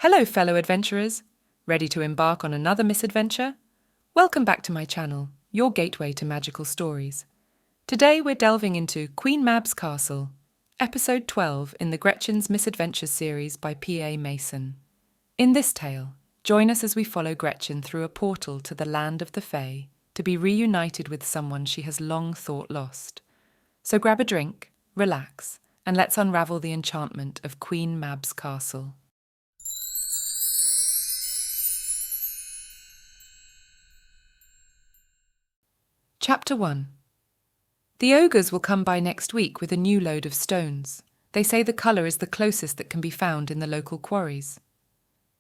Hello, fellow adventurers! Ready to embark on another misadventure? Welcome back to my channel, your gateway to magical stories. Today we're delving into Queen Mab's Castle, Episode 12 in the Gretchen's Misadventures series by P.A. Mason. In this tale, join us as we follow Gretchen through a portal to the land of the Fae to be reunited with someone she has long thought lost. So grab a drink, relax, and let's unravel the enchantment of Queen Mab's Castle. Chapter 1. The ogres will come by next week with a new load of stones. They say the colour is the closest that can be found in the local quarries.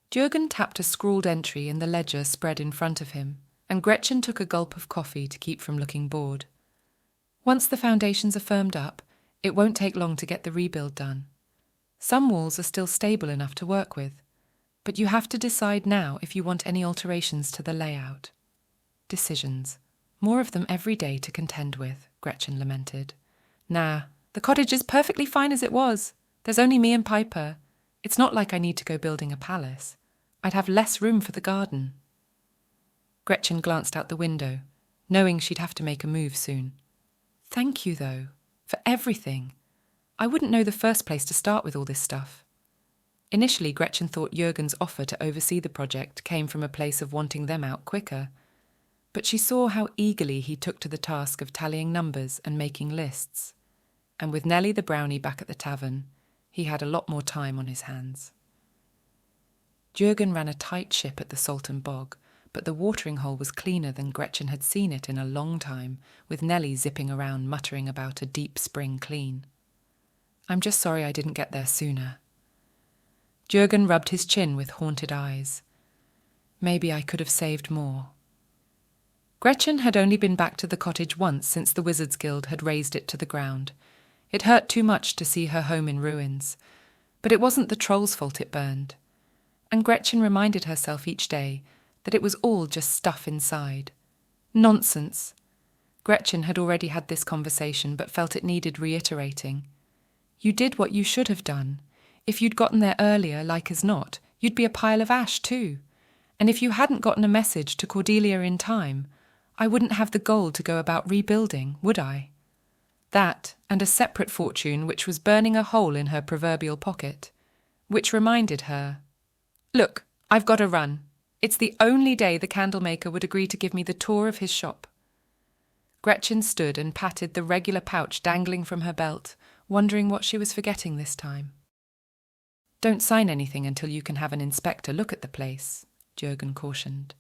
Jürgen tapped a scrawled entry in the ledger spread in front of him, and Gretchen took a gulp of coffee to keep from looking bored. Once the foundations are firmed up, it won't take long to get the rebuild done. Some walls are still stable enough to work with, but you have to decide now if you want any alterations to the layout. Decisions. More of them every day to contend with, Gretchen lamented. Nah, the cottage is perfectly fine as it was. There's only me and Piper. It's not like I need to go building a palace. I'd have less room for the garden. Gretchen glanced out the window, knowing she'd have to make a move soon. Thank you, though, for everything. I wouldn't know the first place to start with all this stuff. Initially, Gretchen thought Jürgen's offer to oversee the project came from a place of wanting them out quicker. But she saw how eagerly he took to the task of tallying numbers and making lists. And with Nellie the brownie back at the tavern, he had a lot more time on his hands. Jürgen ran a tight ship at the Salton Bog, but the watering hole was cleaner than Gretchen had seen it in a long time, with Nellie zipping around muttering about a deep spring clean. I'm just sorry I didn't get there sooner. Jürgen rubbed his chin with haunted eyes. Maybe I could have saved more. Gretchen had only been back to the cottage once since the Wizards Guild had razed it to the ground. It hurt too much to see her home in ruins. But it wasn't the troll's fault it burned. And Gretchen reminded herself each day that it was all just stuff inside. Nonsense! Gretchen had already had this conversation but felt it needed reiterating. You did what you should have done. If you'd gotten there earlier, like as not, you'd be a pile of ash too. And if you hadn't gotten a message to Cordelia in time, I wouldn't have the gold to go about rebuilding, would I? That, and a separate fortune which was burning a hole in her proverbial pocket, which reminded her, Look, I've got to run. It's the only day the candlemaker would agree to give me the tour of his shop. Gretchen stood and patted the regular pouch dangling from her belt, wondering what she was forgetting this time. Don't sign anything until you can have an inspector look at the place, Jürgen cautioned.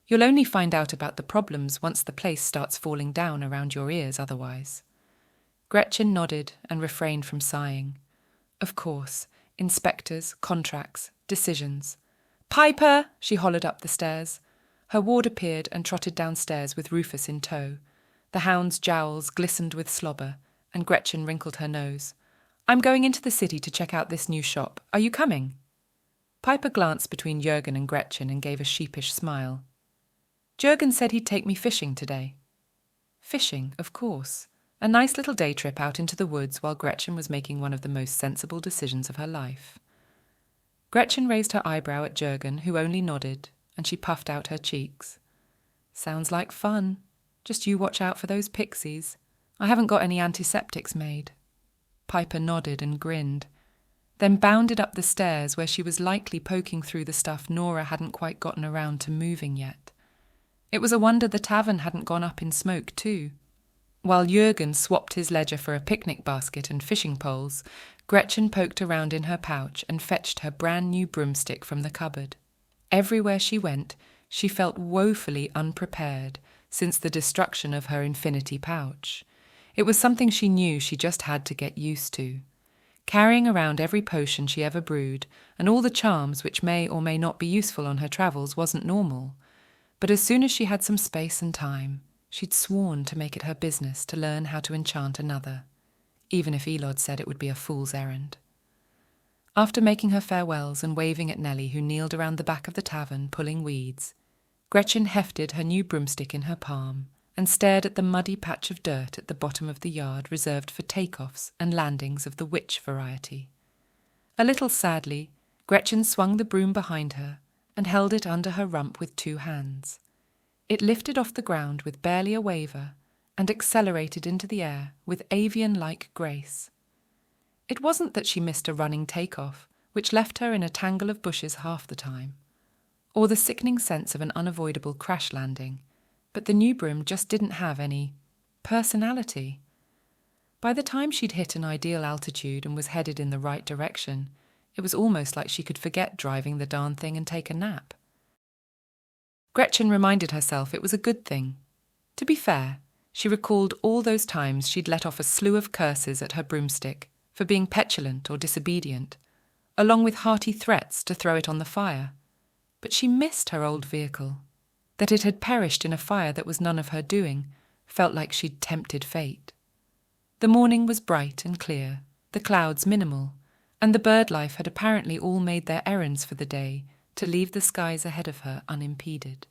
You'll only find out about the problems once the place starts falling down around your ears otherwise. Gretchen nodded and refrained from sighing. Of course, inspectors, contracts, decisions. Piper! She hollered up the stairs. Her ward appeared and trotted downstairs with Rufus in tow. The hound's jowls glistened with slobber, and Gretchen wrinkled her nose. I'm going into the city to check out this new shop. Are you coming? Piper glanced between Jürgen and Gretchen and gave a sheepish smile. Jürgen said he'd take me fishing today. Fishing, of course. A nice little day trip out into the woods while Gretchen was making one of the most sensible decisions of her life. Gretchen raised her eyebrow at Jürgen, who only nodded, and she puffed out her cheeks. Sounds like fun. Just you watch out for those pixies. I haven't got any antiseptics made. Piper nodded and grinned, then bounded up the stairs where she was likely poking through the stuff Nora hadn't quite gotten around to moving yet. It was a wonder the tavern hadn't gone up in smoke too. While Jürgen swapped his ledger for a picnic basket and fishing poles, Gretchen poked around in her pouch and fetched her brand new broomstick from the cupboard. Everywhere she went, she felt woefully unprepared since the destruction of her infinity pouch. It was something she knew she just had to get used to. Carrying around every potion she ever brewed and all the charms which may or may not be useful on her travels wasn't normal. But as soon as she had some space and time, she'd sworn to make it her business to learn how to enchant another, even if Elod said it would be a fool's errand. After making her farewells and waving at Nellie, who kneeled around the back of the tavern pulling weeds, Gretchen hefted her new broomstick in her palm and stared at the muddy patch of dirt at the bottom of the yard reserved for takeoffs and landings of the witch variety. A little sadly, Gretchen swung the broom behind her and held it under her rump with 2 hands. It lifted off the ground with barely a waver and accelerated into the air with avian-like grace. It wasn't that she missed a running takeoff, which left her in a tangle of bushes half the time, or the sickening sense of an unavoidable crash landing, but the new broom just didn't have any personality. By the time she'd hit an ideal altitude and was headed in the right direction, it was almost like she could forget driving the darn thing and take a nap. Gretchen reminded herself it was a good thing. To be fair, she recalled all those times she'd let off a slew of curses at her broomstick for being petulant or disobedient, along with hearty threats to throw it on the fire. But she missed her old vehicle. That it had perished in a fire that was none of her doing felt like she'd tempted fate. The morning was bright and clear, the clouds minimal, and the bird life had apparently all made their errands for the day to leave the skies ahead of her unimpeded.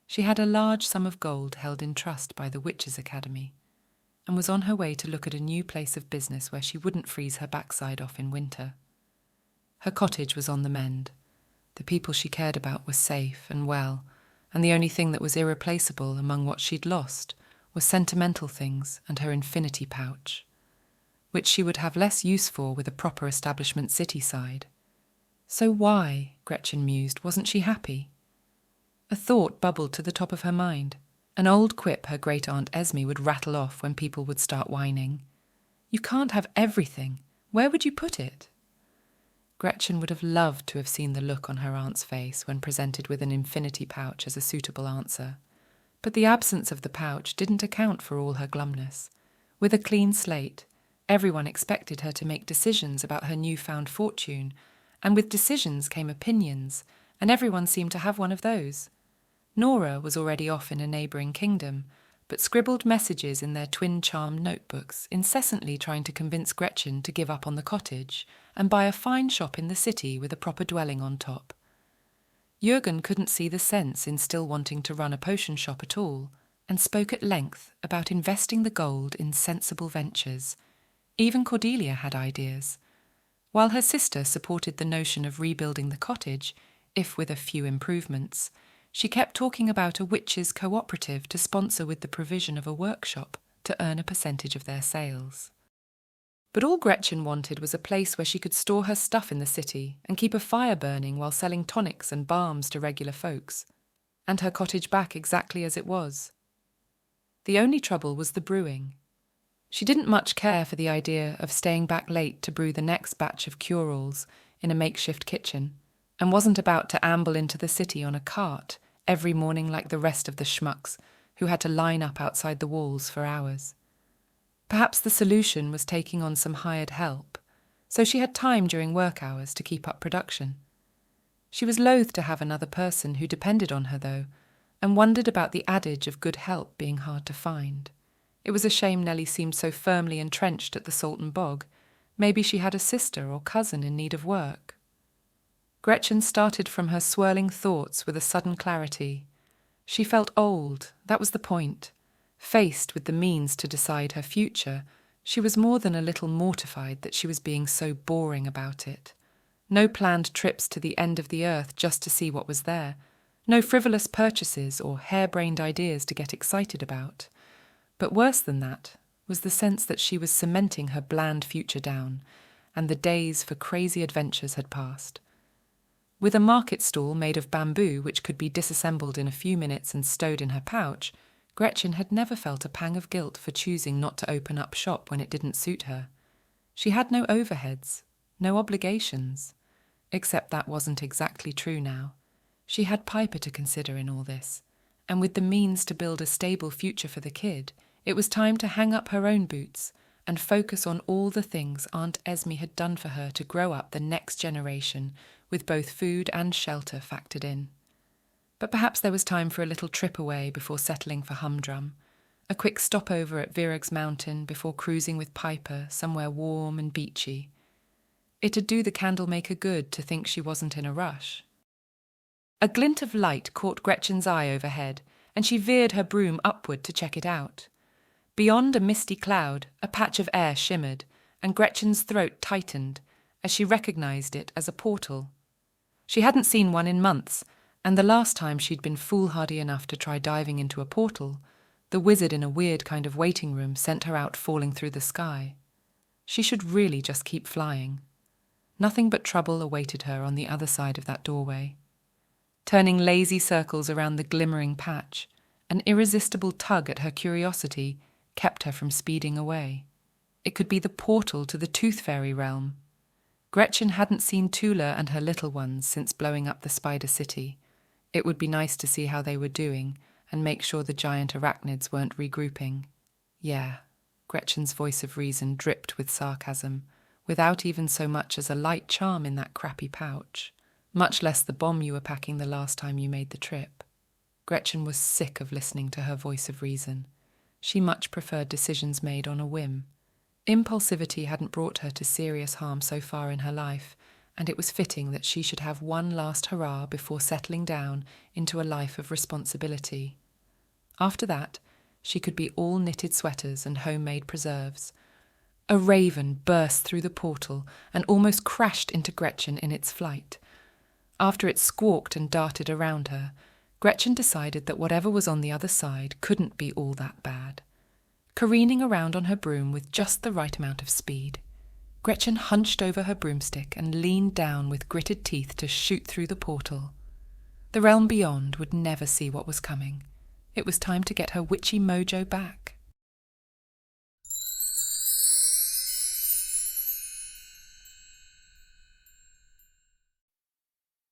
She had a large sum of gold held in trust by the Witches' Academy, and was on her way to look at a new place of business where she wouldn't freeze her backside off in winter. Her cottage was on the mend. The people she cared about were safe and well, and the only thing that was irreplaceable among what she'd lost was sentimental things and her infinity pouch, which she would have less use for with a proper establishment city side. So why, Gretchen mused, wasn't she happy? A thought bubbled to the top of her mind, an old quip her great-aunt Esme would rattle off when people would start whining. You can't have everything. Where would you put it? Gretchen would have loved to have seen the look on her aunt's face when presented with an infinity pouch as a suitable answer. But the absence of the pouch didn't account for all her glumness. With a clean slate, everyone expected her to make decisions about her newfound fortune, and with decisions came opinions, and everyone seemed to have one of those. Nora was already off in a neighbouring kingdom, but scribbled messages in their twin charm notebooks, incessantly trying to convince Gretchen to give up on the cottage and buy a fine shop in the city with a proper dwelling on top. Jürgen couldn't see the sense in still wanting to run a potion shop at all, and spoke at length about investing the gold in sensible ventures. Even Cordelia had ideas. While her sister supported the notion of rebuilding the cottage, if with a few improvements, she kept talking about a witches' cooperative to sponsor with the provision of a workshop to earn a percentage of their sales. But all Gretchen wanted was a place where she could store her stuff in the city and keep a fire burning while selling tonics and balms to regular folks, and her cottage back exactly as it was. The only trouble was the brewing. She didn't much care for the idea of staying back late to brew the next batch of cure-alls in a makeshift kitchen, and wasn't about to amble into the city on a cart every morning like the rest of the schmucks who had to line up outside the walls for hours. Perhaps the solution was taking on some hired help, so she had time during work hours to keep up production. She was loath to have another person who depended on her, though, and wondered about the adage of good help being hard to find. It was a shame Nellie seemed so firmly entrenched at the Salton Bog. Maybe she had a sister or cousin in need of work. Gretchen started from her swirling thoughts with a sudden clarity. She felt old, that was the point. Faced with the means to decide her future, she was more than a little mortified that she was being so boring about it. No planned trips to the end of the earth just to see what was there. No frivolous purchases or harebrained ideas to get excited about. But worse than that was the sense that she was cementing her bland future down, and the days for crazy adventures had passed. With a market stall made of bamboo which could be disassembled in a few minutes and stowed in her pouch, Gretchen had never felt a pang of guilt for choosing not to open up shop when it didn't suit her. She had no overheads, no obligations. Except that wasn't exactly true now. She had Piper to consider in all this, and with the means to build a stable future for the kid, it was time to hang up her own boots and focus on all the things Aunt Esme had done for her to grow up the next generation with both food and shelter factored in. But perhaps there was time for a little trip away before settling for Humdrum, a quick stopover at Virag's Mountain before cruising with Piper somewhere warm and beachy. It'd do the candlemaker good to think she wasn't in a rush. A glint of light caught Gretchen's eye overhead, and she veered her broom upward to check it out. Beyond a misty cloud, a patch of air shimmered, and Gretchen's throat tightened as she recognised it as a portal She hadn't seen one in months, and the last time she'd been foolhardy enough to try diving into a portal, the wizard in a weird kind of waiting room sent her out falling through the sky. She should really just keep flying. Nothing but trouble awaited her on the other side of that doorway. Turning lazy circles around the glimmering patch, an irresistible tug at her curiosity kept her from speeding away. It could be the portal to the Tooth Fairy realm. Gretchen hadn't seen Tula and her little ones since blowing up the Spider City. It would be nice to see how they were doing and make sure the giant arachnids weren't regrouping. Yeah, Gretchen's voice of reason dripped with sarcasm, without even so much as a light charm in that crappy pouch, much less the bomb you were packing the last time you made the trip. Gretchen was sick of listening to her voice of reason. She much preferred decisions made on a whim. Impulsivity hadn't brought her to serious harm so far in her life, and it was fitting that she should have one last hurrah before settling down into a life of responsibility. After that, she could be all knitted sweaters and homemade preserves. A raven burst through the portal and almost crashed into Gretchen in its flight. After it squawked and darted around her, Gretchen decided that whatever was on the other side couldn't be all that bad. Careening around on her broom with just the right amount of speed, Gretchen hunched over her broomstick and leaned down with gritted teeth to shoot through the portal. The realm beyond would never see what was coming. It was time to get her witchy mojo back.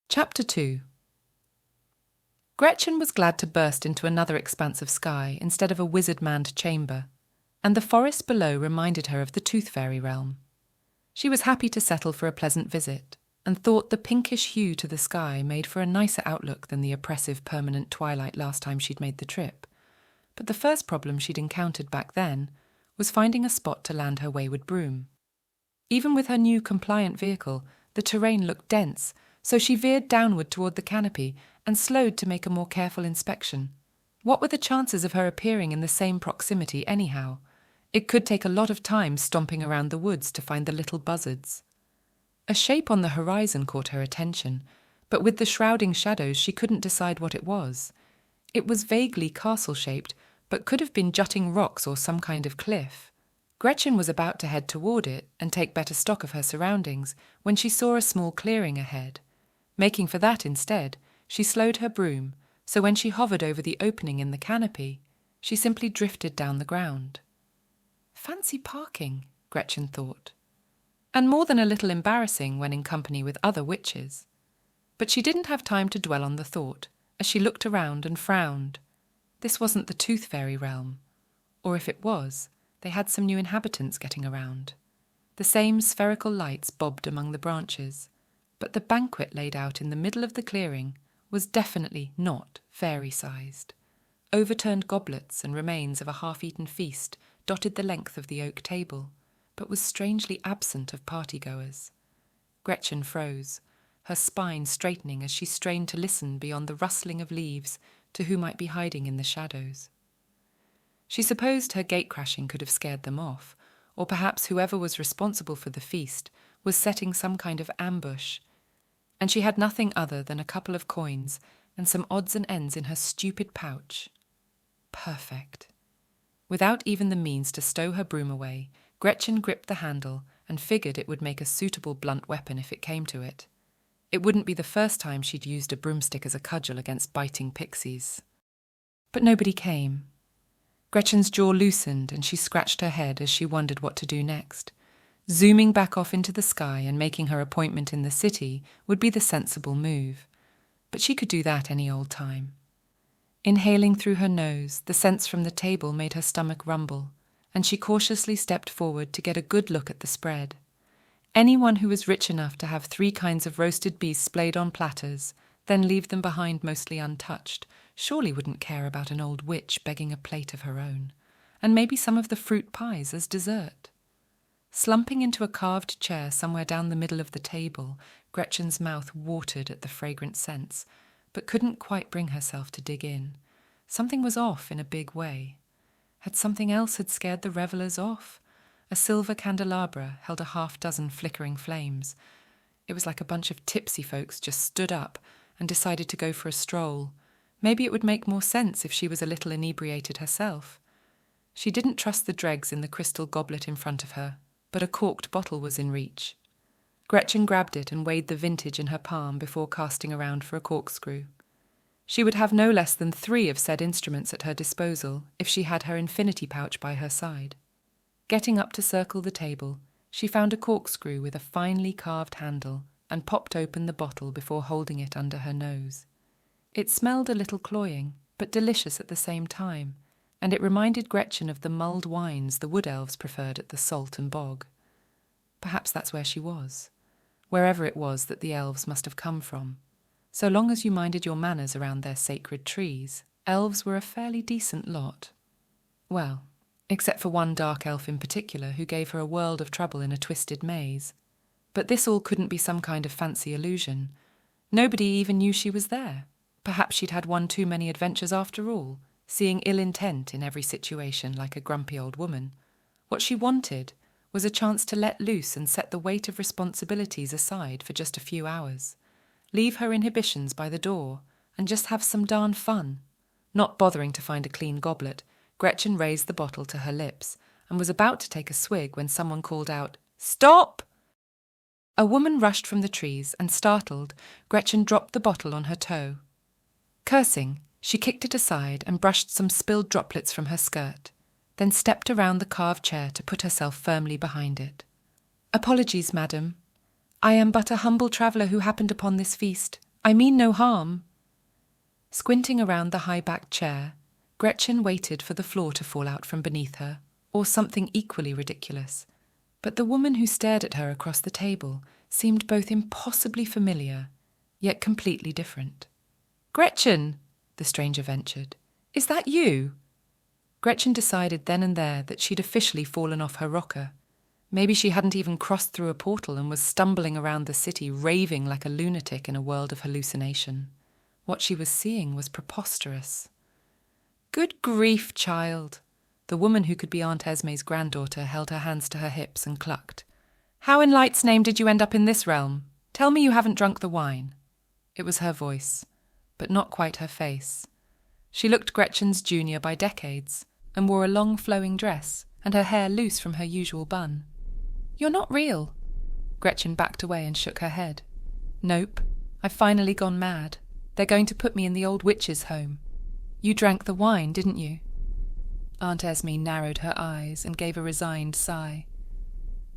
Chapter 2. Gretchen was glad to burst into another expanse of sky instead of a wizard-manned chamber, and the forest below reminded her of the Tooth Fairy realm. She was happy to settle for a pleasant visit, and thought the pinkish hue to the sky made for a nicer outlook than the oppressive permanent twilight last time she'd made the trip. But the first problem she'd encountered back then was finding a spot to land her wayward broom. Even with her new compliant vehicle, the terrain looked dense, so she veered downward toward the canopy and slowed to make a more careful inspection. What were the chances of her appearing in the same proximity anyhow? It could take a lot of time stomping around the woods to find the little buzzards. A shape on the horizon caught her attention, but with the shrouding shadows she couldn't decide what it was. It was vaguely castle-shaped, but could have been jutting rocks or some kind of cliff. Gretchen was about to head toward it and take better stock of her surroundings when she saw a small clearing ahead. Making for that instead, she slowed her broom, so when she hovered over the opening in the canopy, she simply drifted down the ground. Fancy parking, Gretchen thought, and more than a little embarrassing when in company with other witches. But she didn't have time to dwell on the thought, as she looked around and frowned. This wasn't the Tooth Fairy realm, or if it was, they had some new inhabitants getting around. The same spherical lights bobbed among the branches, but the banquet laid out in the middle of the clearing was definitely not fairy-sized. Overturned goblets and remains of a half-eaten feast dotted the length of the oak table, but was strangely absent of partygoers. Gretchen froze, her spine straightening as she strained to listen beyond the rustling of leaves to who might be hiding in the shadows. She supposed her gate-crashing could have scared them off, or perhaps whoever was responsible for the feast was setting some kind of ambush, and she had nothing other than a couple of coins and some odds and ends in her stupid pouch. Perfect. Without even the means to stow her broom away, Gretchen gripped the handle and figured it would make a suitable blunt weapon if it came to it. It wouldn't be the first time she'd used a broomstick as a cudgel against biting pixies. But nobody came. Gretchen's jaw loosened and she scratched her head as she wondered what to do next. Zooming back off into the sky and making her appointment in the city would be the sensible move. But she could do that any old time. Inhaling through her nose, the scents from the table made her stomach rumble, and she cautiously stepped forward to get a good look at the spread. Anyone who was rich enough to have 3 kinds of roasted beasts splayed on platters, then leave them behind mostly untouched, surely wouldn't care about an old witch begging a plate of her own, and maybe some of the fruit pies as dessert. Slumping into a carved chair somewhere down the middle of the table, Gretchen's mouth watered at the fragrant scents, but couldn't quite bring herself to dig in. Something was off in a big way. Had something else scared the revellers off? A silver candelabra held a half-dozen flickering flames. It was like a bunch of tipsy folks just stood up and decided to go for a stroll. Maybe it would make more sense if she was a little inebriated herself. She didn't trust the dregs in the crystal goblet in front of her, but a corked bottle was in reach. Gretchen grabbed it and weighed the vintage in her palm before casting around for a corkscrew. She would have no less than 3 of said instruments at her disposal if she had her infinity pouch by her side. Getting up to circle the table, she found a corkscrew with a finely carved handle and popped open the bottle before holding it under her nose. It smelled a little cloying, but delicious at the same time, and it reminded Gretchen of the mulled wines the wood elves preferred at the Salt and Bog. Perhaps that's where she was, wherever it was that the elves must have come from. So long as you minded your manners around their sacred trees, elves were a fairly decent lot. Well, except for one dark elf in particular who gave her a world of trouble in a twisted maze. But this all couldn't be some kind of fancy illusion. Nobody even knew she was there. Perhaps she'd had one too many adventures after all, seeing ill intent in every situation like a grumpy old woman. What she wanted was a chance to let loose and set the weight of responsibilities aside for just a few hours. Leave her inhibitions by the door and just have some darn fun. Not bothering to find a clean goblet, Gretchen raised the bottle to her lips and was about to take a swig when someone called out, "Stop!" A woman rushed from the trees and, startled, Gretchen dropped the bottle on her toe. Cursing, she kicked it aside and brushed some spilled droplets from her skirt, then stepped around the carved chair to put herself firmly behind it. "Apologies, madam. I am but a humble traveller who happened upon this feast. I mean no harm." Squinting around the high-backed chair, Gretchen waited for the floor to fall out from beneath her, or something equally ridiculous. But the woman who stared at her across the table seemed both impossibly familiar, yet completely different. "Gretchen," the stranger ventured, "is that you?" Gretchen decided then and there that she'd officially fallen off her rocker. Maybe she hadn't even crossed through a portal and was stumbling around the city raving like a lunatic in a world of hallucination. What she was seeing was preposterous. "Good grief, child." The woman who could be Aunt Esme's granddaughter held her hands to her hips and clucked. "How in light's name did you end up in this realm? Tell me you haven't drunk the wine." It was her voice, but not quite her face. She looked Gretchen's junior by decades and wore a long flowing dress and her hair loose from her usual bun. "You're not real." Gretchen backed away and shook her head. "Nope, I've finally gone mad. They're going to put me in the old witch's home. You drank the wine, didn't you?" Aunt Esme narrowed her eyes and gave a resigned sigh.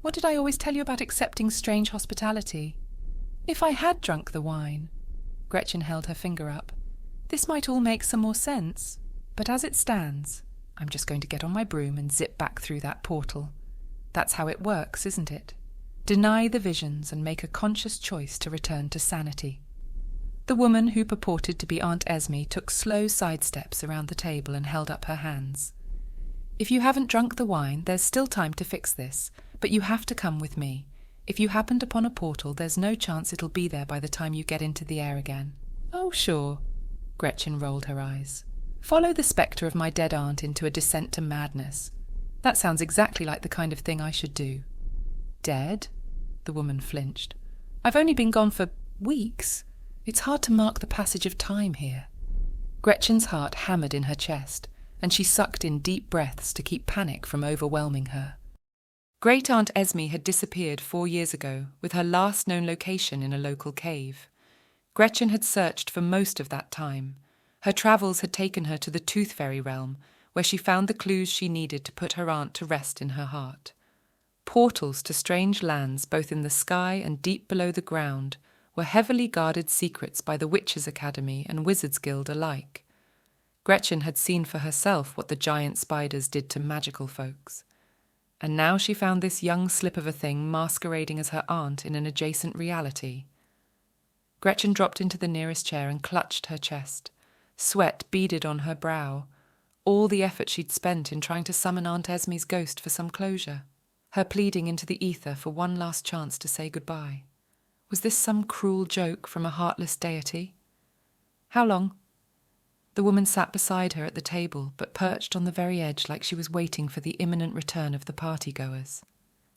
"What did I always tell you about accepting strange hospitality? If I had drunk the wine," Gretchen held her finger up, "this might all make some more sense. But as it stands, I'm just going to get on my broom and zip back through that portal. That's how it works, isn't it? Deny the visions and make a conscious choice to return to sanity." The woman who purported to be Aunt Esme took slow sidesteps around the table and held up her hands. "If you haven't drunk the wine, there's still time to fix this, but you have to come with me. If you happened upon a portal, there's no chance it'll be there by the time you get into the air again." "Oh, sure." Gretchen rolled her eyes. "Follow the spectre of my dead aunt into a descent to madness. That sounds exactly like the kind of thing I should do." "Dead?" The woman flinched. "I've only been gone for weeks. It's hard to mark the passage of time here." Gretchen's heart hammered in her chest, and she sucked in deep breaths to keep panic from overwhelming her. Great Aunt Esme had disappeared 4 years ago, with her last known location in a local cave. Gretchen had searched for most of that time. Her travels had taken her to the Tooth Fairy realm, where she found the clues she needed to put her aunt to rest in her heart. Portals to strange lands, both in the sky and deep below the ground, were heavily guarded secrets by the Witches' Academy and Wizards' Guild alike. Gretchen had seen for herself what the giant spiders did to magical folks. And now she found this young slip of a thing masquerading as her aunt in an adjacent reality. Gretchen dropped into the nearest chair and clutched her chest. Sweat beaded on her brow. All the effort she'd spent in trying to summon Aunt Esme's ghost for some closure. Her pleading into the ether for one last chance to say goodbye. Was this some cruel joke from a heartless deity? "How long?" The woman sat beside her at the table, but perched on the very edge like she was waiting for the imminent return of the partygoers.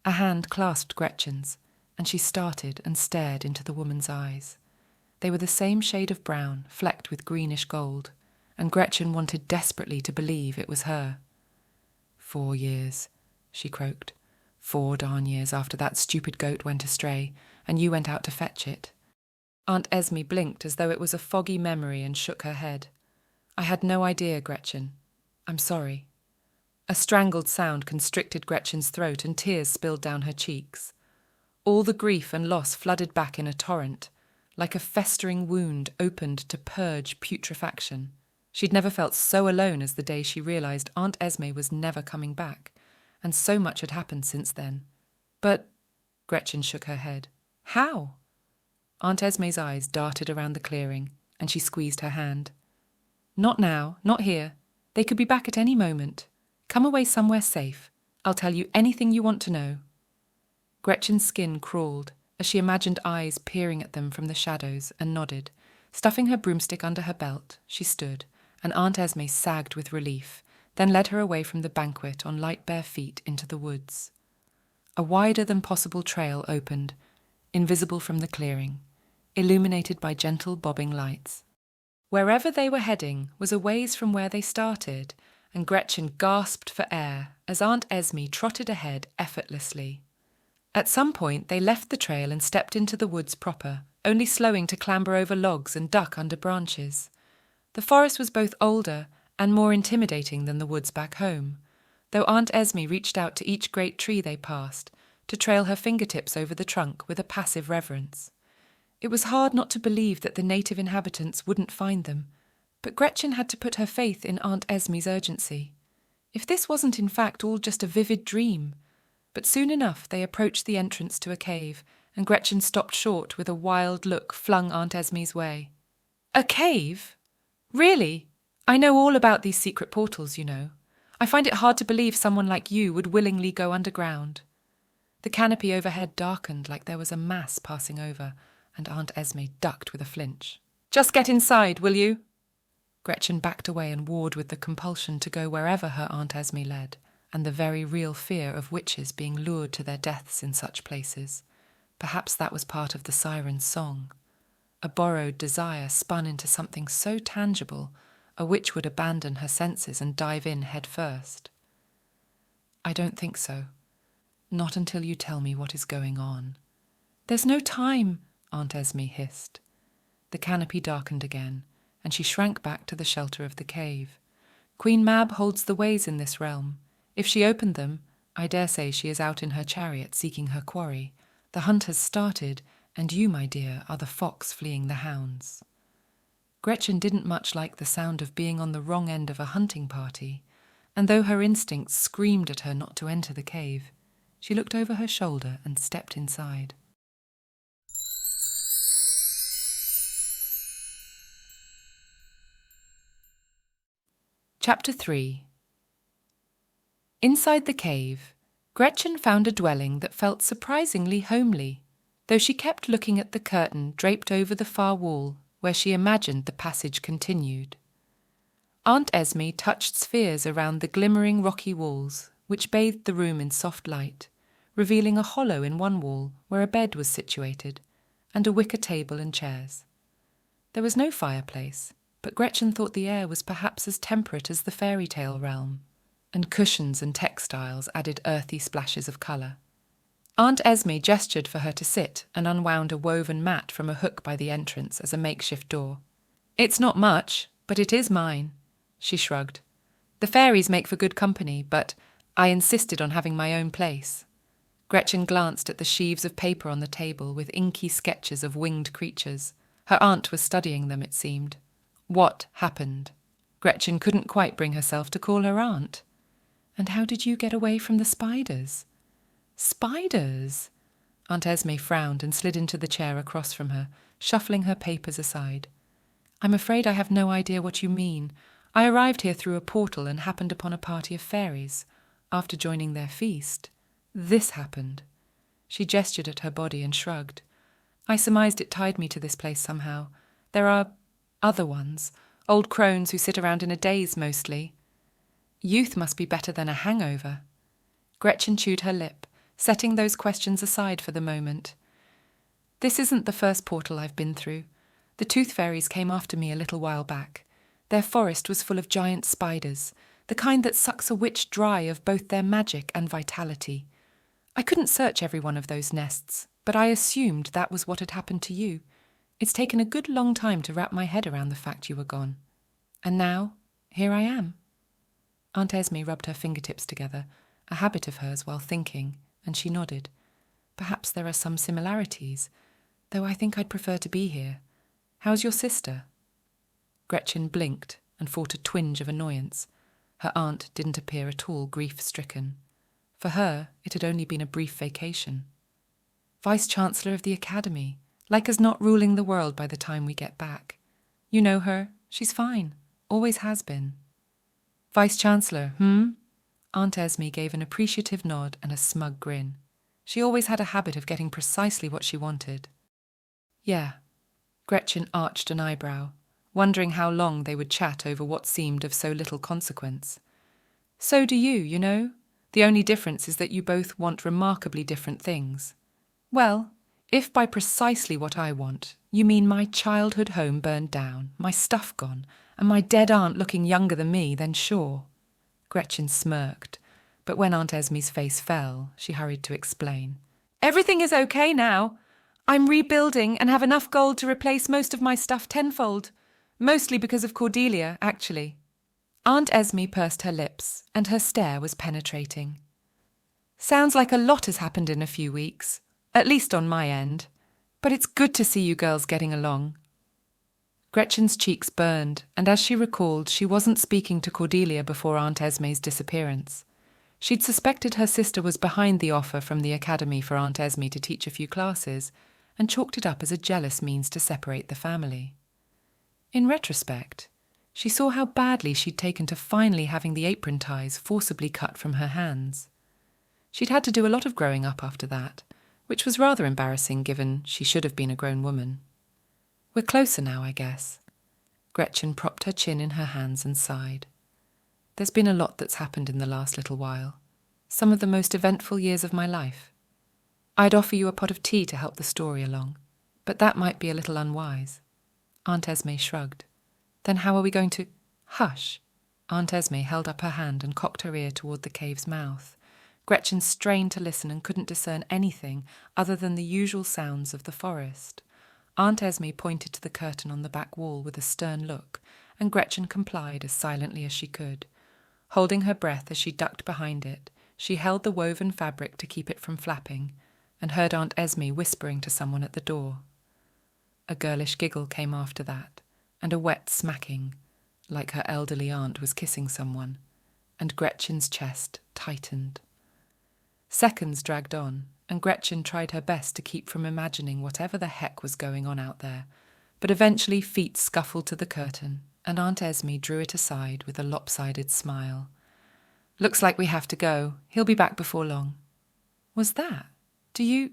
A hand clasped Gretchen's, and she started and stared into the woman's eyes. They were the same shade of brown, flecked with greenish gold, and Gretchen wanted desperately to believe it was her. 4 years, she croaked. 4 darn years after that stupid goat went astray, and you went out to fetch it. Aunt Esme blinked as though it was a foggy memory and shook her head. I had no idea, Gretchen. I'm sorry. A strangled sound constricted Gretchen's throat and tears spilled down her cheeks. All the grief and loss flooded back in a torrent, like a festering wound opened to purge putrefaction. She'd never felt so alone as the day she realised Aunt Esme was never coming back, and so much had happened since then. But, Gretchen shook her head. How? Aunt Esme's eyes darted around the clearing, and she squeezed her hand. Not now, not here. They could be back at any moment. Come away somewhere safe. I'll tell you anything you want to know. Gretchen's skin crawled as she imagined eyes peering at them from the shadows and nodded. Stuffing her broomstick under her belt, she stood, and Aunt Esme sagged with relief, then led her away from the banquet on light bare feet into the woods. A wider-than-possible trail opened, invisible from the clearing, illuminated by gentle bobbing lights. Wherever they were heading was a ways from where they started, and Gretchen gasped for air as Aunt Esme trotted ahead effortlessly. At some point they left the trail and stepped into the woods proper, only slowing to clamber over logs and duck under branches. The forest was both older and more intimidating than the woods back home, though Aunt Esme reached out to each great tree they passed, to trail her fingertips over the trunk with a passive reverence. It was hard not to believe that the native inhabitants wouldn't find them, but Gretchen had to put her faith in Aunt Esme's urgency. If this wasn't in fact all just a vivid dream. But soon enough they approached the entrance to a cave, and Gretchen stopped short with a wild look flung Aunt Esme's way. A cave? Really? I know all about these secret portals, you know. I find it hard to believe someone like you would willingly go underground. The canopy overhead darkened like there was a mass passing over, and Aunt Esme ducked with a flinch. Just get inside, will you? Gretchen backed away and warred with the compulsion to go wherever her Aunt Esme led, and the very real fear of witches being lured to their deaths in such places. Perhaps that was part of the siren's song. A borrowed desire spun into something so tangible, a witch would abandon her senses and dive in head first. I don't think so. Not until you tell me what is going on. There's no time, Aunt Esme hissed. The canopy darkened again, and she shrank back to the shelter of the cave. Queen Mab holds the ways in this realm. If she opened them, I dare say she is out in her chariot seeking her quarry. The hunt has started, and you, my dear, are the fox fleeing the hounds. Gretchen didn't much like the sound of being on the wrong end of a hunting party, and though her instincts screamed at her not to enter the cave, she looked over her shoulder and stepped inside. Chapter 3. Inside the cave, Gretchen found a dwelling that felt surprisingly homely, though she kept looking at the curtain draped over the far wall where she imagined the passage continued. Aunt Esme touched spheres around the glimmering rocky walls, which bathed the room in soft light, revealing a hollow in one wall where a bed was situated, and a wicker table and chairs. There was no fireplace, but Gretchen thought the air was perhaps as temperate as the fairy tale realm, and cushions and textiles added earthy splashes of colour. Aunt Esme gestured for her to sit and unwound a woven mat from a hook by the entrance as a makeshift door. "It's not much, but it is mine," she shrugged. "The fairies make for good company, but I insisted on having my own place." Gretchen glanced at the sheaves of paper on the table with inky sketches of winged creatures. Her aunt was studying them, it seemed. What happened? Gretchen couldn't quite bring herself to call her aunt. "And how did you get away from the spiders?" "Spiders?" Aunt Esme frowned and slid into the chair across from her, shuffling her papers aside. "I'm afraid I have no idea what you mean. I arrived here through a portal and happened upon a party of fairies. After joining their feast, this happened." She gestured at her body and shrugged. "I surmised it tied me to this place somehow. There are other ones, old crones who sit around in a daze mostly. Youth must be better than a hangover." Gretchen chewed her lip, setting those questions aside for the moment. This isn't the first portal I've been through. The tooth fairies came after me a little while back. Their forest was full of giant spiders, the kind that sucks a witch dry of both their magic and vitality. I couldn't search every one of those nests, but I assumed that was what had happened to you. It's taken a good long time to wrap my head around the fact you were gone. And now, here I am. Aunt Esme rubbed her fingertips together, a habit of hers while thinking, and she nodded. Perhaps there are some similarities, though I think I'd prefer to be here. How's your sister? Gretchen blinked and fought a twinge of annoyance. Her aunt didn't appear at all grief-stricken. For her, it had only been a brief vacation. Vice-Chancellor of the Academy, like as not ruling the world by the time we get back. You know her, she's fine, always has been. Vice-Chancellor, Aunt Esme gave an appreciative nod and a smug grin. She always had a habit of getting precisely what she wanted. Yeah. Gretchen arched an eyebrow, wondering how long they would chat over what seemed of so little consequence. So do you know? The only difference is that you both want remarkably different things. Well, if by precisely what I want, you mean my childhood home burned down, my stuff gone, and my dead aunt looking younger than me, then sure. Gretchen smirked, but when Aunt Esme's face fell, she hurried to explain. Everything is okay now. I'm rebuilding and have enough gold to replace most of my stuff tenfold. Mostly because of Cordelia, actually. Aunt Esme pursed her lips, and her stare was penetrating. Sounds like a lot has happened in a few weeks, at least on my end. But it's good to see you girls getting along. Gretchen's cheeks burned, and as she recalled, she wasn't speaking to Cordelia before Aunt Esme's disappearance. She'd suspected her sister was behind the offer from the academy for Aunt Esme to teach a few classes, and chalked it up as a jealous means to separate the family. In retrospect, she saw how badly she'd taken to finally having the apron ties forcibly cut from her hands. She'd had to do a lot of growing up after that, which was rather embarrassing given she should have been a grown woman. We're closer now, I guess. Gretchen propped her chin in her hands and sighed. There's been a lot that's happened in the last little while. Some of the most eventful years of my life. I'd offer you a pot of tea to help the story along, but that might be a little unwise. Aunt Esme shrugged. Then how are we going to... Hush! Aunt Esme held up her hand and cocked her ear toward the cave's mouth. Gretchen strained to listen and couldn't discern anything other than the usual sounds of the forest. Aunt Esme pointed to the curtain on the back wall with a stern look, and Gretchen complied as silently as she could. Holding her breath as she ducked behind it, she held the woven fabric to keep it from flapping, and heard Aunt Esme whispering to someone at the door. A girlish giggle came after that, and a wet smacking, like her elderly aunt was kissing someone, and Gretchen's chest tightened. Seconds dragged on, and Gretchen tried her best to keep from imagining whatever the heck was going on out there, but eventually feet scuffled to the curtain, and Aunt Esme drew it aside with a lopsided smile. Looks like we have to go. He'll be back before long. Was that? Do you...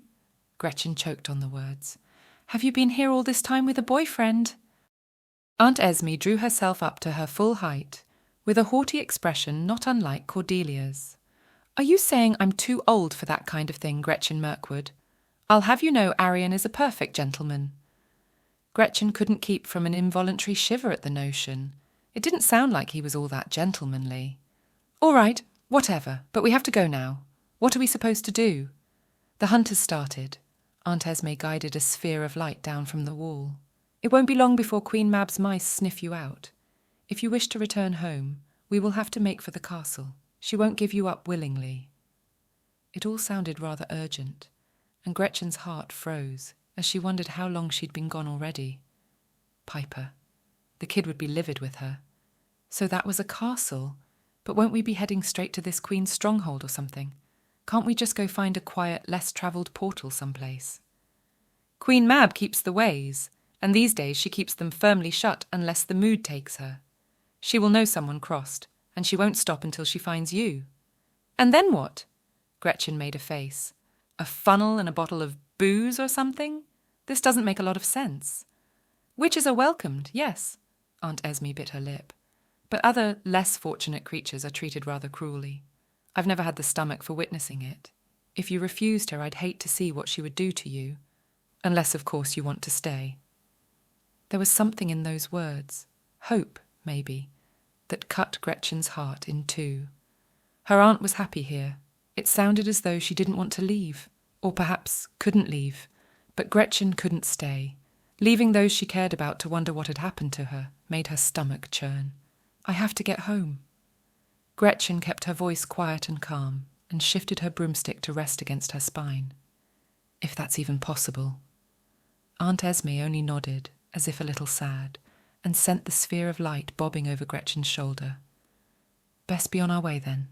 Gretchen choked on the words. Have you been here all this time with a boyfriend? Aunt Esme drew herself up to her full height, with a haughty expression not unlike Cordelia's. Are you saying I'm too old for that kind of thing, Gretchen Mirkwood? I'll have you know Arian is a perfect gentleman. Gretchen couldn't keep from an involuntary shiver at the notion. It didn't sound like he was all that gentlemanly. All right, whatever, but we have to go now. What are we supposed to do? The hunt has started. Aunt Esme guided a sphere of light down from the wall. It won't be long before Queen Mab's mice sniff you out. If you wish to return home, we will have to make for the castle. She won't give you up willingly. It all sounded rather urgent, and Gretchen's heart froze as she wondered how long she'd been gone already. Piper. The kid would be livid with her. So that was a castle, but won't we be heading straight to this queen's stronghold or something? Can't we just go find a quiet, less-travelled portal someplace? Queen Mab keeps the ways, and these days she keeps them firmly shut unless the mood takes her. She will know someone crossed, and she won't stop until she finds you. And then what? Gretchen made a face. A funnel and a bottle of booze or something? This doesn't make a lot of sense. Witches are welcomed, yes. Aunt Esme bit her lip. But other, less fortunate creatures are treated rather cruelly. I've never had the stomach for witnessing it. If you refused her, I'd hate to see what she would do to you. unless, of course, you want to stay. There was something in those words, hope, maybe, that cut Gretchen's heart in two. Her aunt was happy here. It sounded as though she didn't want to leave, or perhaps couldn't leave, but Gretchen couldn't stay. Leaving those she cared about to wonder what had happened to her made her stomach churn. I have to get home. Gretchen kept her voice quiet and calm and shifted her broomstick to rest against her spine. If that's even possible. Aunt Esme only nodded, as if a little sad, and sent the sphere of light bobbing over Gretchen's shoulder. Best be on our way then.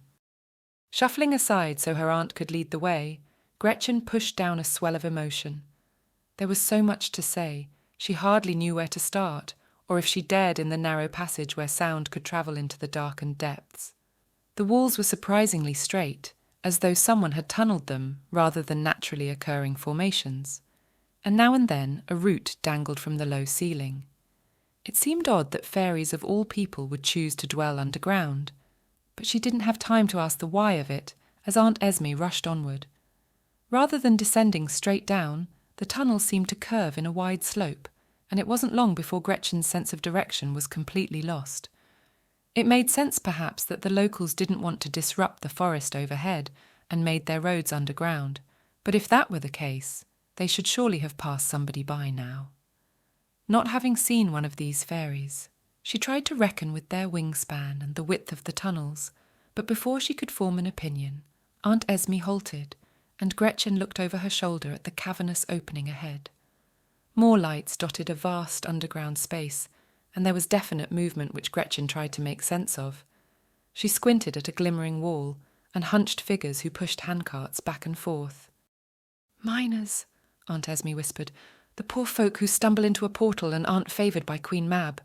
Shuffling aside so her aunt could lead the way, Gretchen pushed down a swell of emotion. There was so much to say, she hardly knew where to start, or if she dared in the narrow passage where sound could travel into the darkened depths. The walls were surprisingly straight, as though someone had tunnelled them rather than naturally occurring formations, and now and then a root dangled from the low ceiling. It seemed odd that fairies of all people would choose to dwell underground, but she didn't have time to ask the why of it as Aunt Esme rushed onward. Rather than descending straight down, the tunnel seemed to curve in a wide slope, and it wasn't long before Gretchen's sense of direction was completely lost. It made sense, perhaps, that the locals didn't want to disrupt the forest overhead and made their roads underground, but if that were the case, they should surely have passed somebody by now. Not having seen one of these fairies, she tried to reckon with their wingspan and the width of the tunnels, but before she could form an opinion, Aunt Esme halted, and Gretchen looked over her shoulder at the cavernous opening ahead. More lights dotted a vast underground space, and there was definite movement which Gretchen tried to make sense of. She squinted at a glimmering wall and hunched figures who pushed handcarts back and forth. "Miners," Aunt Esme whispered. "The poor folk who stumble into a portal and aren't favoured by Queen Mab."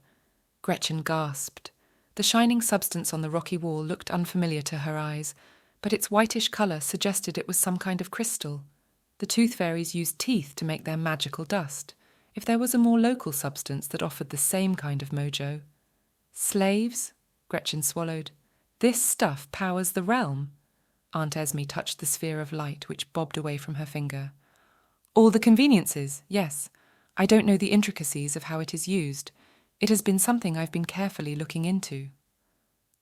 Gretchen gasped. The shining substance on the rocky wall looked unfamiliar to her eyes, but its whitish colour suggested it was some kind of crystal. The tooth fairies used teeth to make their magical dust. If there was a more local substance that offered the same kind of mojo. "Slaves?" Gretchen swallowed. "This stuff powers the realm." Aunt Esme touched the sphere of light which bobbed away from her finger. "All the conveniences, yes. I don't know the intricacies of how it is used. It has been something I've been carefully looking into."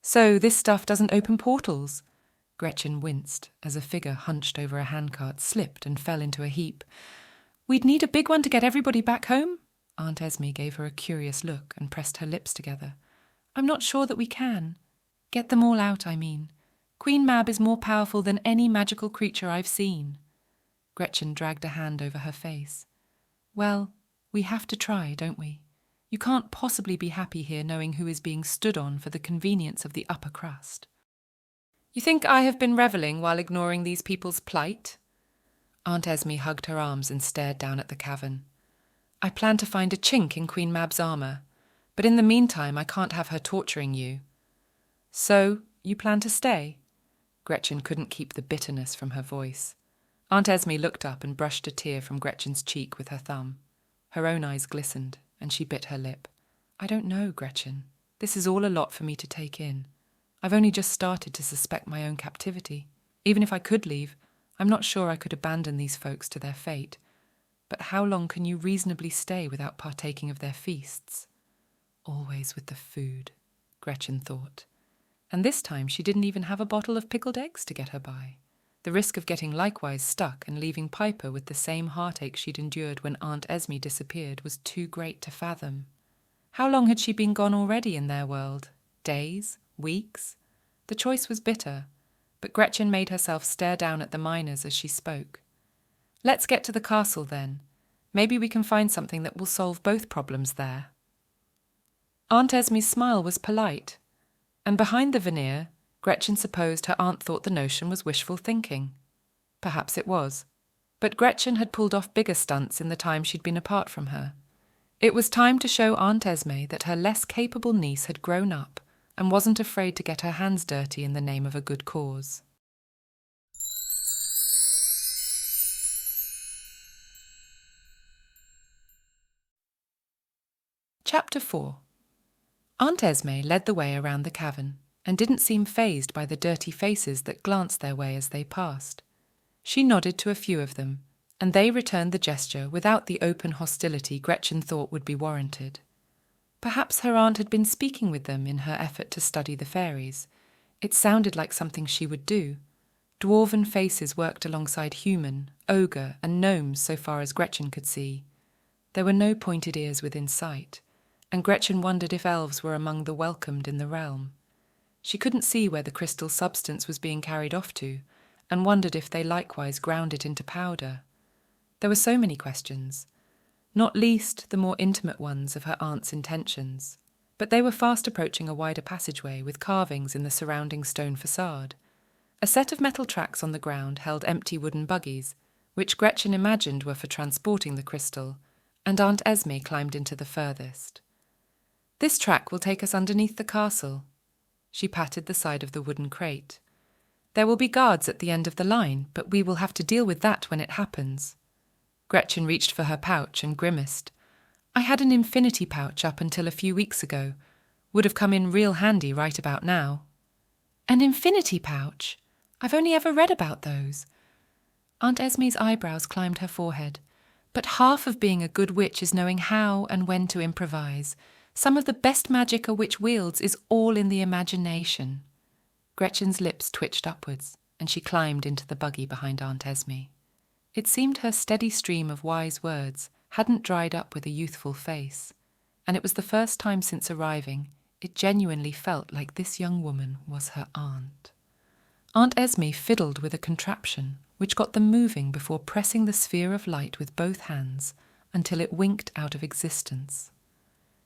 "So this stuff doesn't open portals?" Gretchen winced as a figure hunched over a handcart slipped and fell into a heap. "We'd need a big one to get everybody back home?" Aunt Esme gave her a curious look and pressed her lips together. "I'm not sure that we can. Get them all out, I mean. Queen Mab is more powerful than any magical creature I've seen." Gretchen dragged a hand over her face. "Well, we have to try, don't we? You can't possibly be happy here knowing who is being stood on for the convenience of the upper crust." "You think I have been revelling while ignoring these people's plight?" Aunt Esme hugged her arms and stared down at the cavern. "I plan to find a chink in Queen Mab's armour, but in the meantime I can't have her torturing you." "So, you plan to stay?" Gretchen couldn't keep the bitterness from her voice. Aunt Esme looked up and brushed a tear from Gretchen's cheek with her thumb. Her own eyes glistened, and she bit her lip. "I don't know, Gretchen. This is all a lot for me to take in. I've only just started to suspect my own captivity. Even if I could leave, I'm not sure I could abandon these folks to their fate. But how long can you reasonably stay without partaking of their feasts?" Always with the food, Gretchen thought. And this time she didn't even have a bottle of pickled eggs to get her by. The risk of getting likewise stuck and leaving Piper with the same heartache she'd endured when Aunt Esme disappeared was too great to fathom. How long had she been gone already in their world? Days? Weeks? The choice was bitter, but Gretchen made herself stare down at the miners as she spoke. "Let's get to the castle then. Maybe we can find something that will solve both problems there." Aunt Esme's smile was polite, and behind the veneer, Gretchen supposed her aunt thought the notion was wishful thinking. Perhaps it was, but Gretchen had pulled off bigger stunts in the time she'd been apart from her. It was time to show Aunt Esme that her less capable niece had grown up and wasn't afraid to get her hands dirty in the name of a good cause. Chapter 4. Aunt Esme led the way around the cavern and didn't seem fazed by the dirty faces that glanced their way as they passed. She nodded to a few of them and they returned the gesture without the open hostility Gretchen thought would be warranted. Perhaps her aunt had been speaking with them in her effort to study the fairies. It sounded like something she would do. Dwarven faces worked alongside human, ogre, and gnomes so far as Gretchen could see. There were no pointed ears within sight, and Gretchen wondered if elves were among the welcomed in the realm. She couldn't see where the crystal substance was being carried off to, and wondered if they likewise ground it into powder. There were so many questions, not least the more intimate ones of her aunt's intentions, but they were fast approaching a wider passageway with carvings in the surrounding stone facade. A set of metal tracks on the ground held empty wooden buggies, which Gretchen imagined were for transporting the crystal, and Aunt Esme climbed into the furthest. "This track will take us underneath the castle." She patted the side of the wooden crate. "There will be guards at the end of the line, but we will have to deal with that when it happens." Gretchen reached for her pouch and grimaced. "I had an infinity pouch up until a few weeks ago. Would have come in real handy right about now." "An infinity pouch? I've only ever read about those." Aunt Esme's eyebrows climbed her forehead. "But half of being a good witch is knowing how and when to improvise. Some of the best magic a witch wields is all in the imagination." Gretchen's lips twitched upwards, and she climbed into the buggy behind Aunt Esme. It seemed her steady stream of wise words hadn't dried up with a youthful face, and it was the first time since arriving it genuinely felt like this young woman was her aunt. Aunt Esme fiddled with a contraption which got them moving before pressing the sphere of light with both hands until it winked out of existence.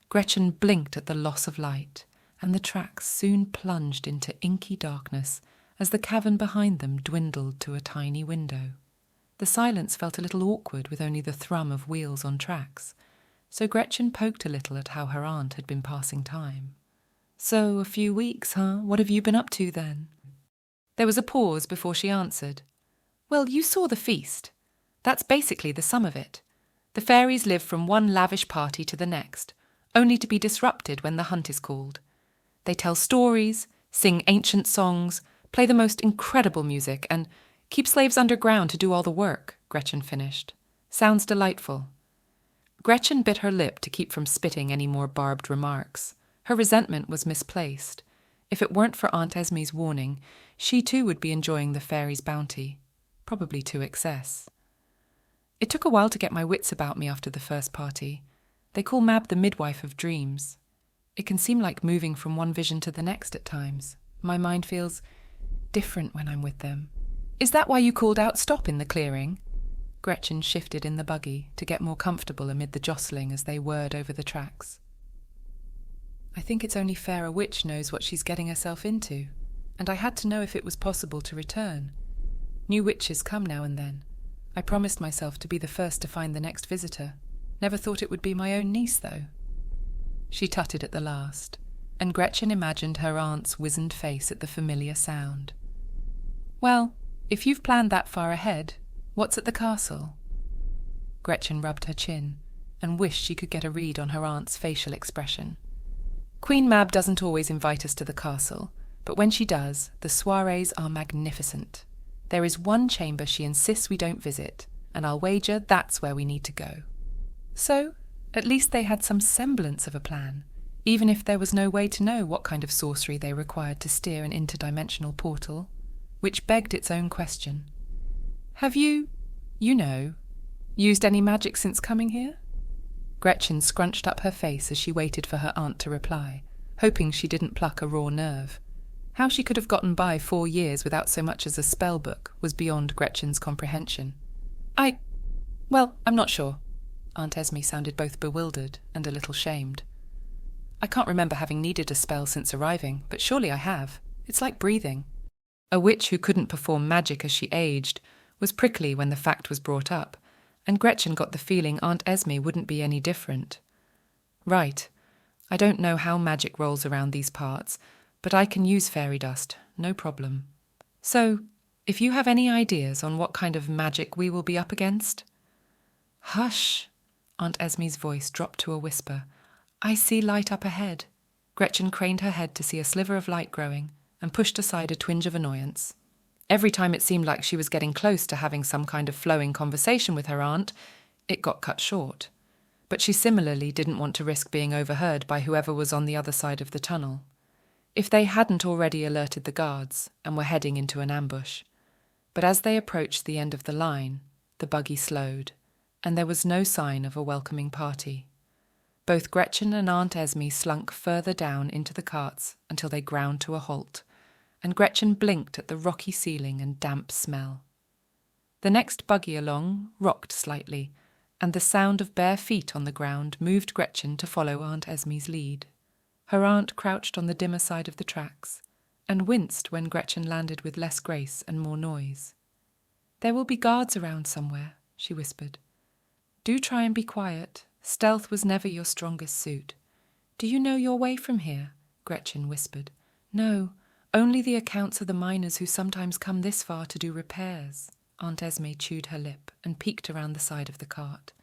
Gretchen blinked at the loss of light, and the tracks soon plunged into inky darkness as the cavern behind them dwindled to a tiny window. The silence felt a little awkward with only the thrum of wheels on tracks, so Gretchen poked a little at how her aunt had been passing time. "So, a few weeks, huh? What have you been up to then?" There was a pause before she answered. "Well, you saw the feast. That's basically the sum of it. The fairies live from one lavish party to the next, only to be disrupted when the hunt is called. They tell stories, sing ancient songs, play the most incredible music, and keep slaves underground to do all the work," Gretchen finished. "Sounds delightful." Gretchen bit her lip to keep from spitting any more barbed remarks. Her resentment was misplaced. If it weren't for Aunt Esme's warning, she too would be enjoying the fairies' bounty, probably to excess. "It took a while to get my wits about me after the first party. They call Mab the midwife of dreams. It can seem like moving from one vision to the next at times. My mind feels different when I'm with them." "Is that why you called out stop in the clearing?" Gretchen shifted in the buggy to get more comfortable amid the jostling as they whirred over the tracks. "I think it's only fair a witch knows what she's getting herself into, and I had to know if it was possible to return. New witches come now and then. I promised myself to be the first to find the next visitor. Never thought it would be my own niece, though." She tutted at the last, and Gretchen imagined her aunt's wizened face at the familiar sound. "Well, if you've planned that far ahead, what's at the castle?" Gretchen rubbed her chin and wished she could get a read on her aunt's facial expression. "Queen Mab doesn't always invite us to the castle, but when she does, the soirees are magnificent. There is one chamber she insists we don't visit, and I'll wager that's where we need to go." So, at least they had some semblance of a plan, even if there was no way to know what kind of sorcery they required to steer an interdimensional portal, which begged its own question. "Have you used any magic since coming here?" Gretchen scrunched up her face as she waited for her aunt to reply, hoping she didn't pluck a raw nerve. How she could have gotten by 4 years without so much as a spell book was beyond Gretchen's comprehension. I'm not sure." Aunt Esme sounded both bewildered and a little shamed. "I can't remember having needed a spell since arriving, but surely I have. It's like breathing." A witch who couldn't perform magic as she aged was prickly when the fact was brought up, and Gretchen got the feeling Aunt Esme wouldn't be any different. "Right. I don't know how magic rolls around these parts, but I can use fairy dust, no problem. So, if you have any ideas on what kind of magic we will be up against—" "Hush!" Aunt Esme's voice dropped to a whisper. "I see light up ahead." Gretchen craned her head to see a sliver of light growing and pushed aside a twinge of annoyance. Every time it seemed like she was getting close to having some kind of flowing conversation with her aunt, it got cut short. But she similarly didn't want to risk being overheard by whoever was on the other side of the tunnel. If they hadn't already alerted the guards and were heading into an ambush. But as they approached the end of the line, the buggy slowed, and there was no sign of a welcoming party. Both Gretchen and Aunt Esme slunk further down into the carts until they ground to a halt, and Gretchen blinked at the rocky ceiling and damp smell. The next buggy along rocked slightly, and the sound of bare feet on the ground moved Gretchen to follow Aunt Esme's lead. Her aunt crouched on the dimmer side of the tracks, and winced when Gretchen landed with less grace and more noise. "There will be guards around somewhere," she whispered. "Do try and be quiet. Stealth was never your strongest suit." "Do you know your way from here?" Gretchen whispered. "No, only the accounts of the miners who sometimes come this far to do repairs." Aunt Esme chewed her lip and peeked around the side of the cart.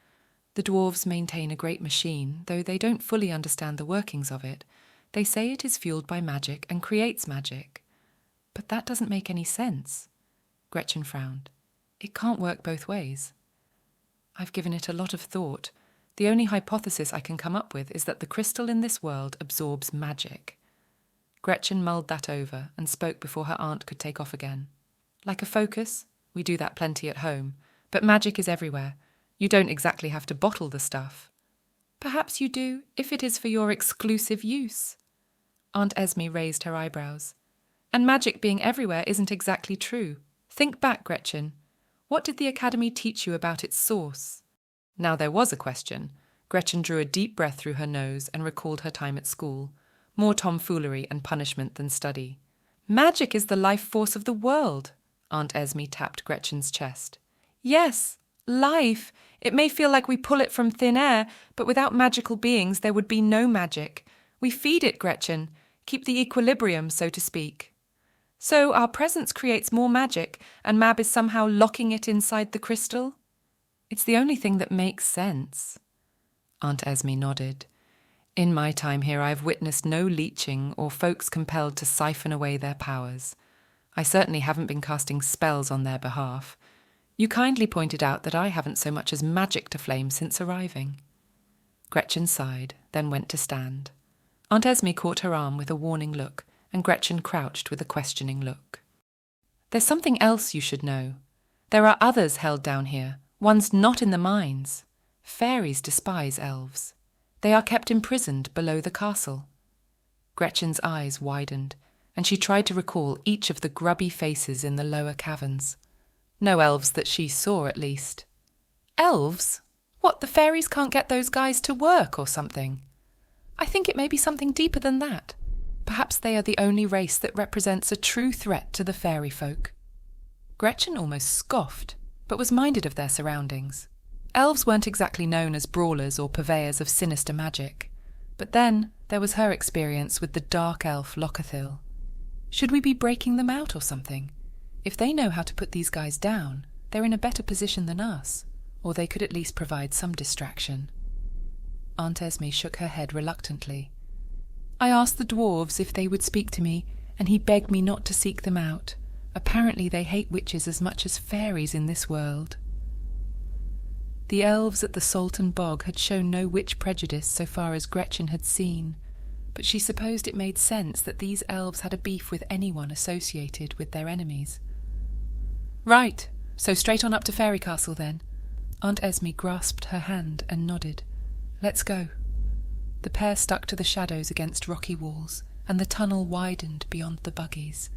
"The dwarves maintain a great machine, though they don't fully understand the workings of it. They say it is fueled by magic and creates magic. But that doesn't make any sense." Gretchen frowned. "It can't work both ways." "I've given it a lot of thought. The only hypothesis I can come up with is that the crystal in this world absorbs magic." Gretchen mulled that over and spoke before her aunt could take off again. "Like a focus? We do that plenty at home. But magic is everywhere. You don't exactly have to bottle the stuff." "Perhaps you do, if it is for your exclusive use." Aunt Esme raised her eyebrows. "And magic being everywhere isn't exactly true. Think back, Gretchen. What did the Academy teach you about its source?" Now there was a question. Gretchen drew a deep breath through her nose and recalled her time at school. More tomfoolery and punishment than study. "Magic is the life force of the world." Aunt Esme tapped Gretchen's chest. "Yes, life. It may feel like we pull it from thin air, but without magical beings there would be no magic. We feed it, Gretchen, keep the equilibrium, so to speak. So our presence creates more magic, and Mab is somehow locking it inside the crystal? It's the only thing that makes sense." Aunt Esme nodded. "In my time here I've witnessed no leeching or folks compelled to siphon away their powers. I certainly haven't been casting spells on their behalf. You kindly pointed out that I haven't so much as magicked a flame since arriving." Gretchen sighed, then went to stand. Aunt Esme caught her arm with a warning look, and Gretchen crouched with a questioning look. "There's something else you should know. There are others held down here, ones not in the mines. Fairies despise elves. They are kept imprisoned below the castle." Gretchen's eyes widened, and she tried to recall each of the grubby faces in the lower caverns. No elves that she saw, at least. "Elves? What, the fairies can't get those guys to work or something?" "I think it may be something deeper than that. Perhaps they are the only race that represents a true threat to the fairy folk." Gretchen almost scoffed, but was minded of their surroundings. Elves weren't exactly known as brawlers or purveyors of sinister magic. But then there was her experience with the dark elf Lockathil. Should we be breaking them out or something? If they know how to put these guys down, they're in a better position than us, or they could at least provide some distraction. Aunt Esme shook her head reluctantly. "I asked the dwarves if they would speak to me, and he begged me not to seek them out. Apparently they hate witches as much as fairies in this world." The elves at the Salton Bog had shown no witch prejudice so far as Gretchen had seen, but she supposed it made sense that these elves had a beef with anyone associated with their enemies. "Right, so straight on up to Fairy Castle then." Aunt Esme grasped her hand and nodded. "Let's go." The pair stuck to the shadows against rocky walls, and the tunnel widened beyond the buggies.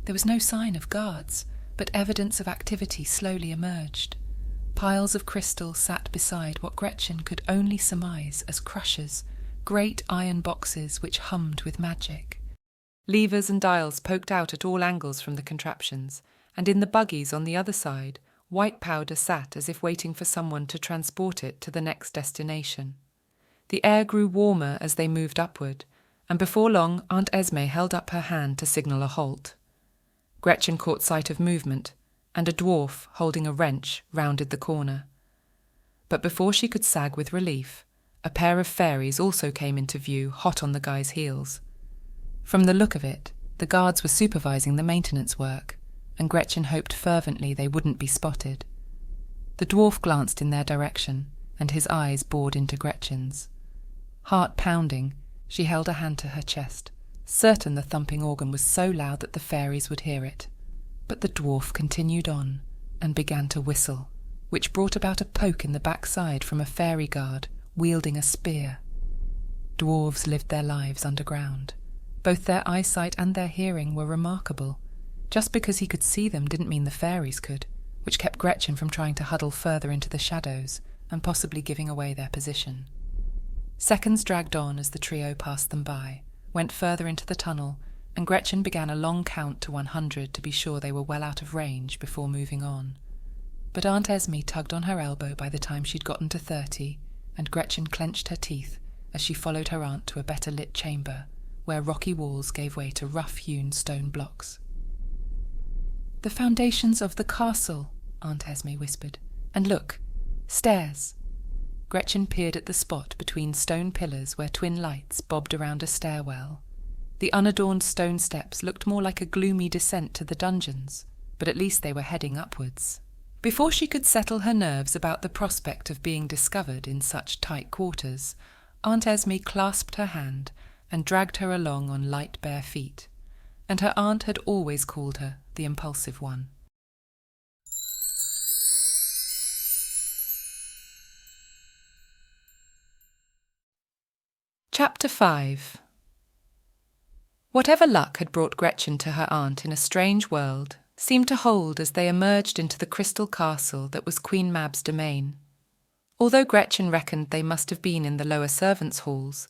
There was no sign of guards, but evidence of activity slowly emerged. Piles of crystal sat beside what Gretchen could only surmise as crushers, great iron boxes which hummed with magic. Levers and dials poked out at all angles from the contraptions, and in the buggies on the other side, white powder sat as if waiting for someone to transport it to the next destination. The air grew warmer as they moved upward, and before long Aunt Esme held up her hand to signal a halt. Gretchen caught sight of movement, and a dwarf holding a wrench rounded the corner. But before she could sag with relief, a pair of fairies also came into view, hot on the guy's heels. From the look of it, the guards were supervising the maintenance work, and Gretchen hoped fervently they wouldn't be spotted. The dwarf glanced in their direction, and his eyes bored into Gretchen's. Heart pounding, she held a hand to her chest, certain the thumping organ was so loud that the fairies would hear it. But the dwarf continued on, and began to whistle, which brought about a poke in the backside from a fairy guard, wielding a spear. Dwarves lived their lives underground. Both their eyesight and their hearing were remarkable. Just because he could see them didn't mean the fairies could, which kept Gretchen from trying to huddle further into the shadows and possibly giving away their position. Seconds dragged on as the trio passed them by, went further into the tunnel, and Gretchen began a long count to 100 to be sure they were well out of range before moving on. But Aunt Esme tugged on her elbow by the time she'd gotten to 30, and Gretchen clenched her teeth as she followed her aunt to a better lit chamber, where rocky walls gave way to rough-hewn stone blocks. "The foundations of the castle," Aunt Esme whispered. "And look, stairs." Gretchen peered at the spot between stone pillars where twin lights bobbed around a stairwell. The unadorned stone steps looked more like a gloomy descent to the dungeons, but at least they were heading upwards. Before she could settle her nerves about the prospect of being discovered in such tight quarters, Aunt Esme clasped her hand and dragged her along on light bare feet, and her aunt had always called her the impulsive one. Chapter 5. Whatever luck had brought Gretchen to her aunt in a strange world seemed to hold as they emerged into the crystal castle that was Queen Mab's domain. Although Gretchen reckoned they must have been in the lower servants' halls,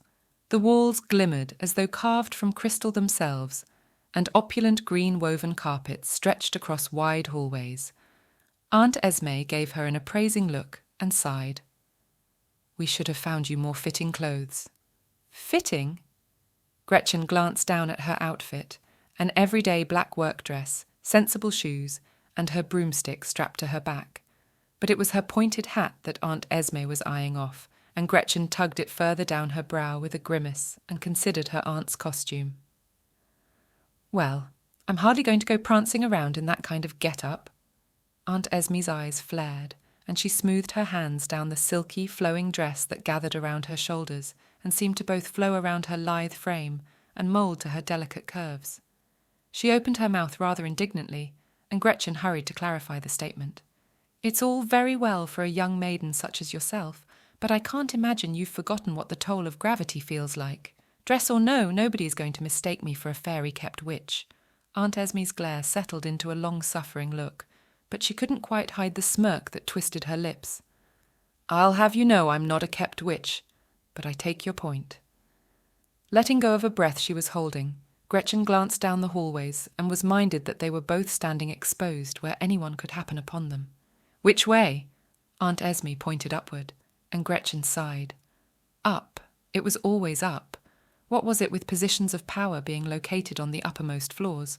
the walls glimmered as though carved from crystal themselves, and opulent green woven carpets stretched across wide hallways. Aunt Esme gave her an appraising look and sighed. "We should have found you more fitting clothes." "Fitting?" Gretchen glanced down at her outfit, an everyday black work dress, sensible shoes, and her broomstick strapped to her back. But it was her pointed hat that Aunt Esme was eyeing off, and Gretchen tugged it further down her brow with a grimace and considered her aunt's costume. "Well, I'm hardly going to go prancing around in that kind of get-up." Aunt Esme's eyes flared, and she smoothed her hands down the silky, flowing dress that gathered around her shoulders and seemed to both flow around her lithe frame and mould to her delicate curves. She opened her mouth rather indignantly, and Gretchen hurried to clarify the statement. "It's all very well for a young maiden such as yourself, but I can't imagine you've forgotten what the toll of gravity feels like. Dress or no, nobody is going to mistake me for a fairy-kept witch." Aunt Esme's glare settled into a long-suffering look, but she couldn't quite hide the smirk that twisted her lips. "I'll have you know I'm not a kept witch, but I take your point." Letting go of a breath she was holding, Gretchen glanced down the hallways and was minded that they were both standing exposed where anyone could happen upon them. "Which way?" Aunt Esme pointed upward, and Gretchen sighed. Up. It was always up. What was it with positions of power being located on the uppermost floors?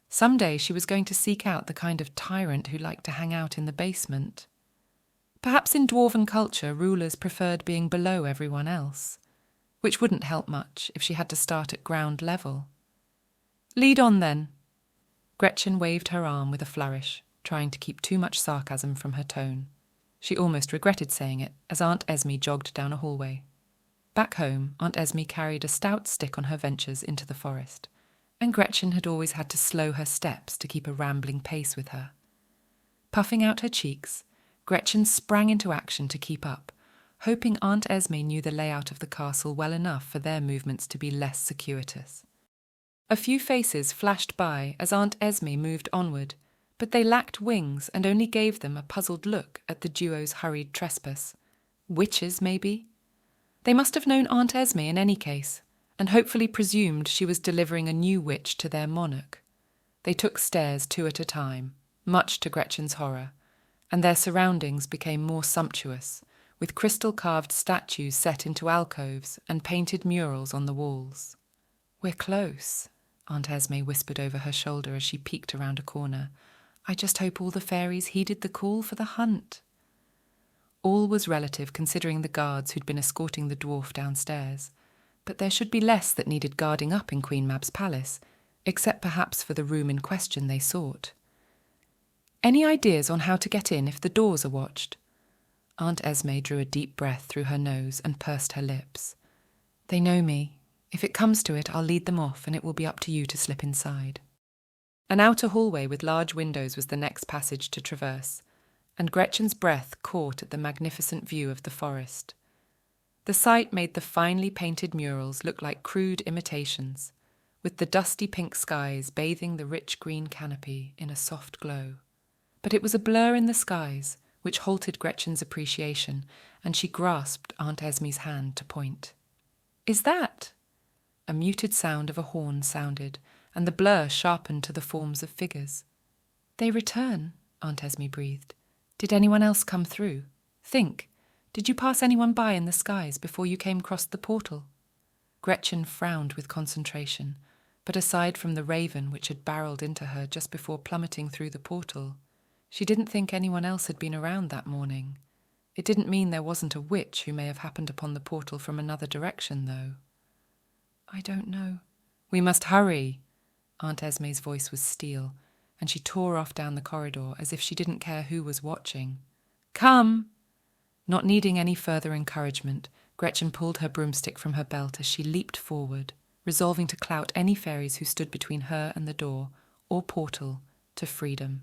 Some day she was going to seek out the kind of tyrant who liked to hang out in the basement. Perhaps in dwarven culture rulers preferred being below everyone else, which wouldn't help much if she had to start at ground level. "Lead on, then." Gretchen waved her arm with a flourish, trying to keep too much sarcasm from her tone. She almost regretted saying it as Aunt Esme jogged down a hallway. Back home, Aunt Esme carried a stout stick on her ventures into the forest, and Gretchen had always had to slow her steps to keep a rambling pace with her. Puffing out her cheeks, Gretchen sprang into action to keep up, hoping Aunt Esme knew the layout of the castle well enough for their movements to be less circuitous. A few faces flashed by as Aunt Esme moved onward, but they lacked wings and only gave them a puzzled look at the duo's hurried trespass. Witches, maybe? They must have known Aunt Esme in any case, and hopefully presumed she was delivering a new witch to their monarch. They took stairs 2 at a time, much to Gretchen's horror, and their surroundings became more sumptuous, with crystal-carved statues set into alcoves and painted murals on the walls. "We're close," Aunt Esme whispered over her shoulder as she peeked around a corner. "I just hope all the fairies heeded the call for the hunt." All was relative considering the guards who'd been escorting the dwarf downstairs, but there should be less that needed guarding up in Queen Mab's palace, except perhaps for the room in question they sought. Any ideas on how to get in if the doors are watched? Aunt Esme drew a deep breath through her nose and pursed her lips. They know me. If it comes to it, I'll lead them off, and it will be up to you to slip inside. An outer hallway with large windows was the next passage to traverse, and Gretchen's breath caught at the magnificent view of the forest. The sight made the finely painted murals look like crude imitations, with the dusty pink skies bathing the rich green canopy in a soft glow. But it was a blur in the skies, which halted Gretchen's appreciation, and she grasped Aunt Esme's hand to point. "Is that?" A muted sound of a horn sounded, and the blur sharpened to the forms of figures. "They return," Aunt Esme breathed. "Did anyone else come through? Think. Did you pass anyone by in the skies before you came across the portal?" Gretchen frowned with concentration, but aside from the raven which had barreled into her just before plummeting through the portal, she didn't think anyone else had been around that morning. It didn't mean there wasn't a witch who may have happened upon the portal from another direction, though. "I don't know." "We must hurry." Aunt Esme's voice was steel, and she tore off down the corridor as if she didn't care who was watching. "Come!" Not needing any further encouragement, Gretchen pulled her broomstick from her belt as she leaped forward, resolving to clout any fairies who stood between her and the door, or portal, to freedom.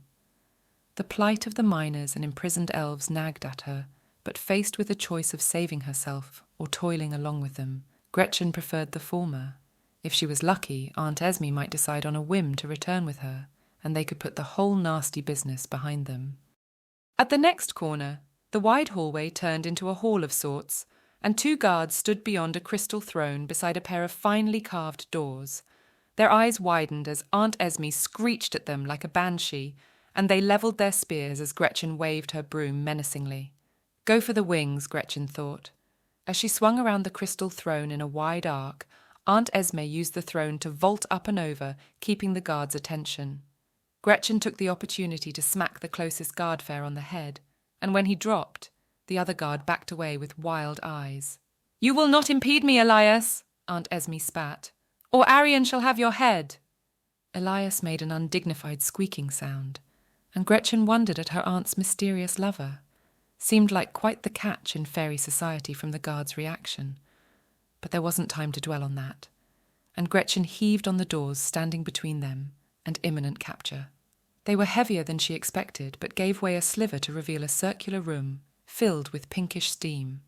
The plight of the miners and imprisoned elves nagged at her, but faced with a choice of saving herself or toiling along with them, Gretchen preferred the former. If she was lucky, Aunt Esme might decide on a whim to return with her, and they could put the whole nasty business behind them. At the next corner, the wide hallway turned into a hall of sorts, and 2 guards stood beyond a crystal throne beside a pair of finely carved doors. Their eyes widened as Aunt Esme screeched at them like a banshee, and they levelled their spears as Gretchen waved her broom menacingly. Go for the wings, Gretchen thought. As she swung around the crystal throne in a wide arc, Aunt Esme used the throne to vault up and over, keeping the guards' attention. Gretchen took the opportunity to smack the closest guard fare on the head, and when he dropped, the other guard backed away with wild eyes. "You will not impede me, Elias," Aunt Esme spat, "or Arian shall have your head." Elias made an undignified squeaking sound, and Gretchen wondered at her aunt's mysterious lover. Seemed like quite the catch in fairy society from the guard's reaction. But there wasn't time to dwell on that, and Gretchen heaved on the doors standing between them and imminent capture. They were heavier than she expected, but gave way a sliver to reveal a circular room filled with pinkish steam.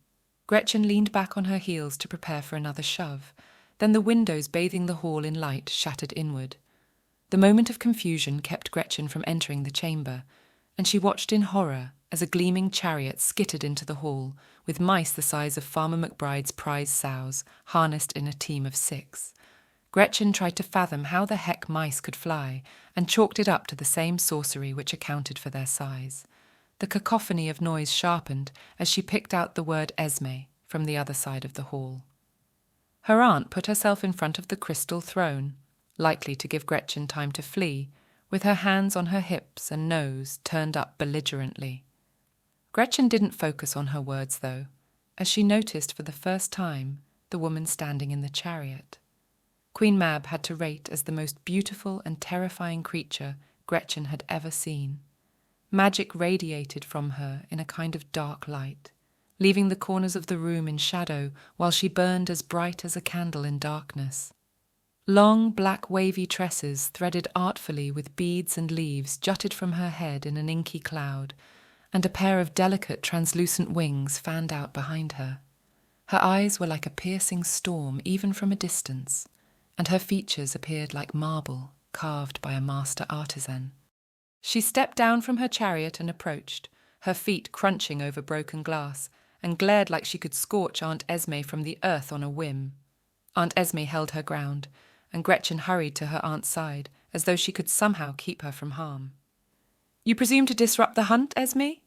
Gretchen leaned back on her heels to prepare for another shove. Then the windows bathing the hall in light shattered inward. The moment of confusion kept Gretchen from entering the chamber, and she watched in horror as a gleaming chariot skittered into the hall, with mice the size of Farmer McBride's prize sows, harnessed in a team of 6. Gretchen tried to fathom how the heck mice could fly, and chalked it up to the same sorcery which accounted for their size. The cacophony of noise sharpened as she picked out the word Esme from the other side of the hall. Her aunt put herself in front of the crystal throne, likely to give Gretchen time to flee, with her hands on her hips and nose turned up belligerently. Gretchen didn't focus on her words, though, as she noticed for the first time the woman standing in the chariot. Queen Mab had to rate as the most beautiful and terrifying creature Gretchen had ever seen. Magic radiated from her in a kind of dark light, leaving the corners of the room in shadow while she burned as bright as a candle in darkness. Long, black, wavy tresses, threaded artfully with beads and leaves, jutted from her head in an inky cloud, and a pair of delicate, translucent wings fanned out behind her. Her eyes were like a piercing storm even from a distance, and her features appeared like marble carved by a master artisan. She stepped down from her chariot and approached, her feet crunching over broken glass, and glared like she could scorch Aunt Esme from the earth on a whim. Aunt Esme held her ground, and Gretchen hurried to her aunt's side, as though she could somehow keep her from harm. "You presume to disrupt the hunt, Esme?"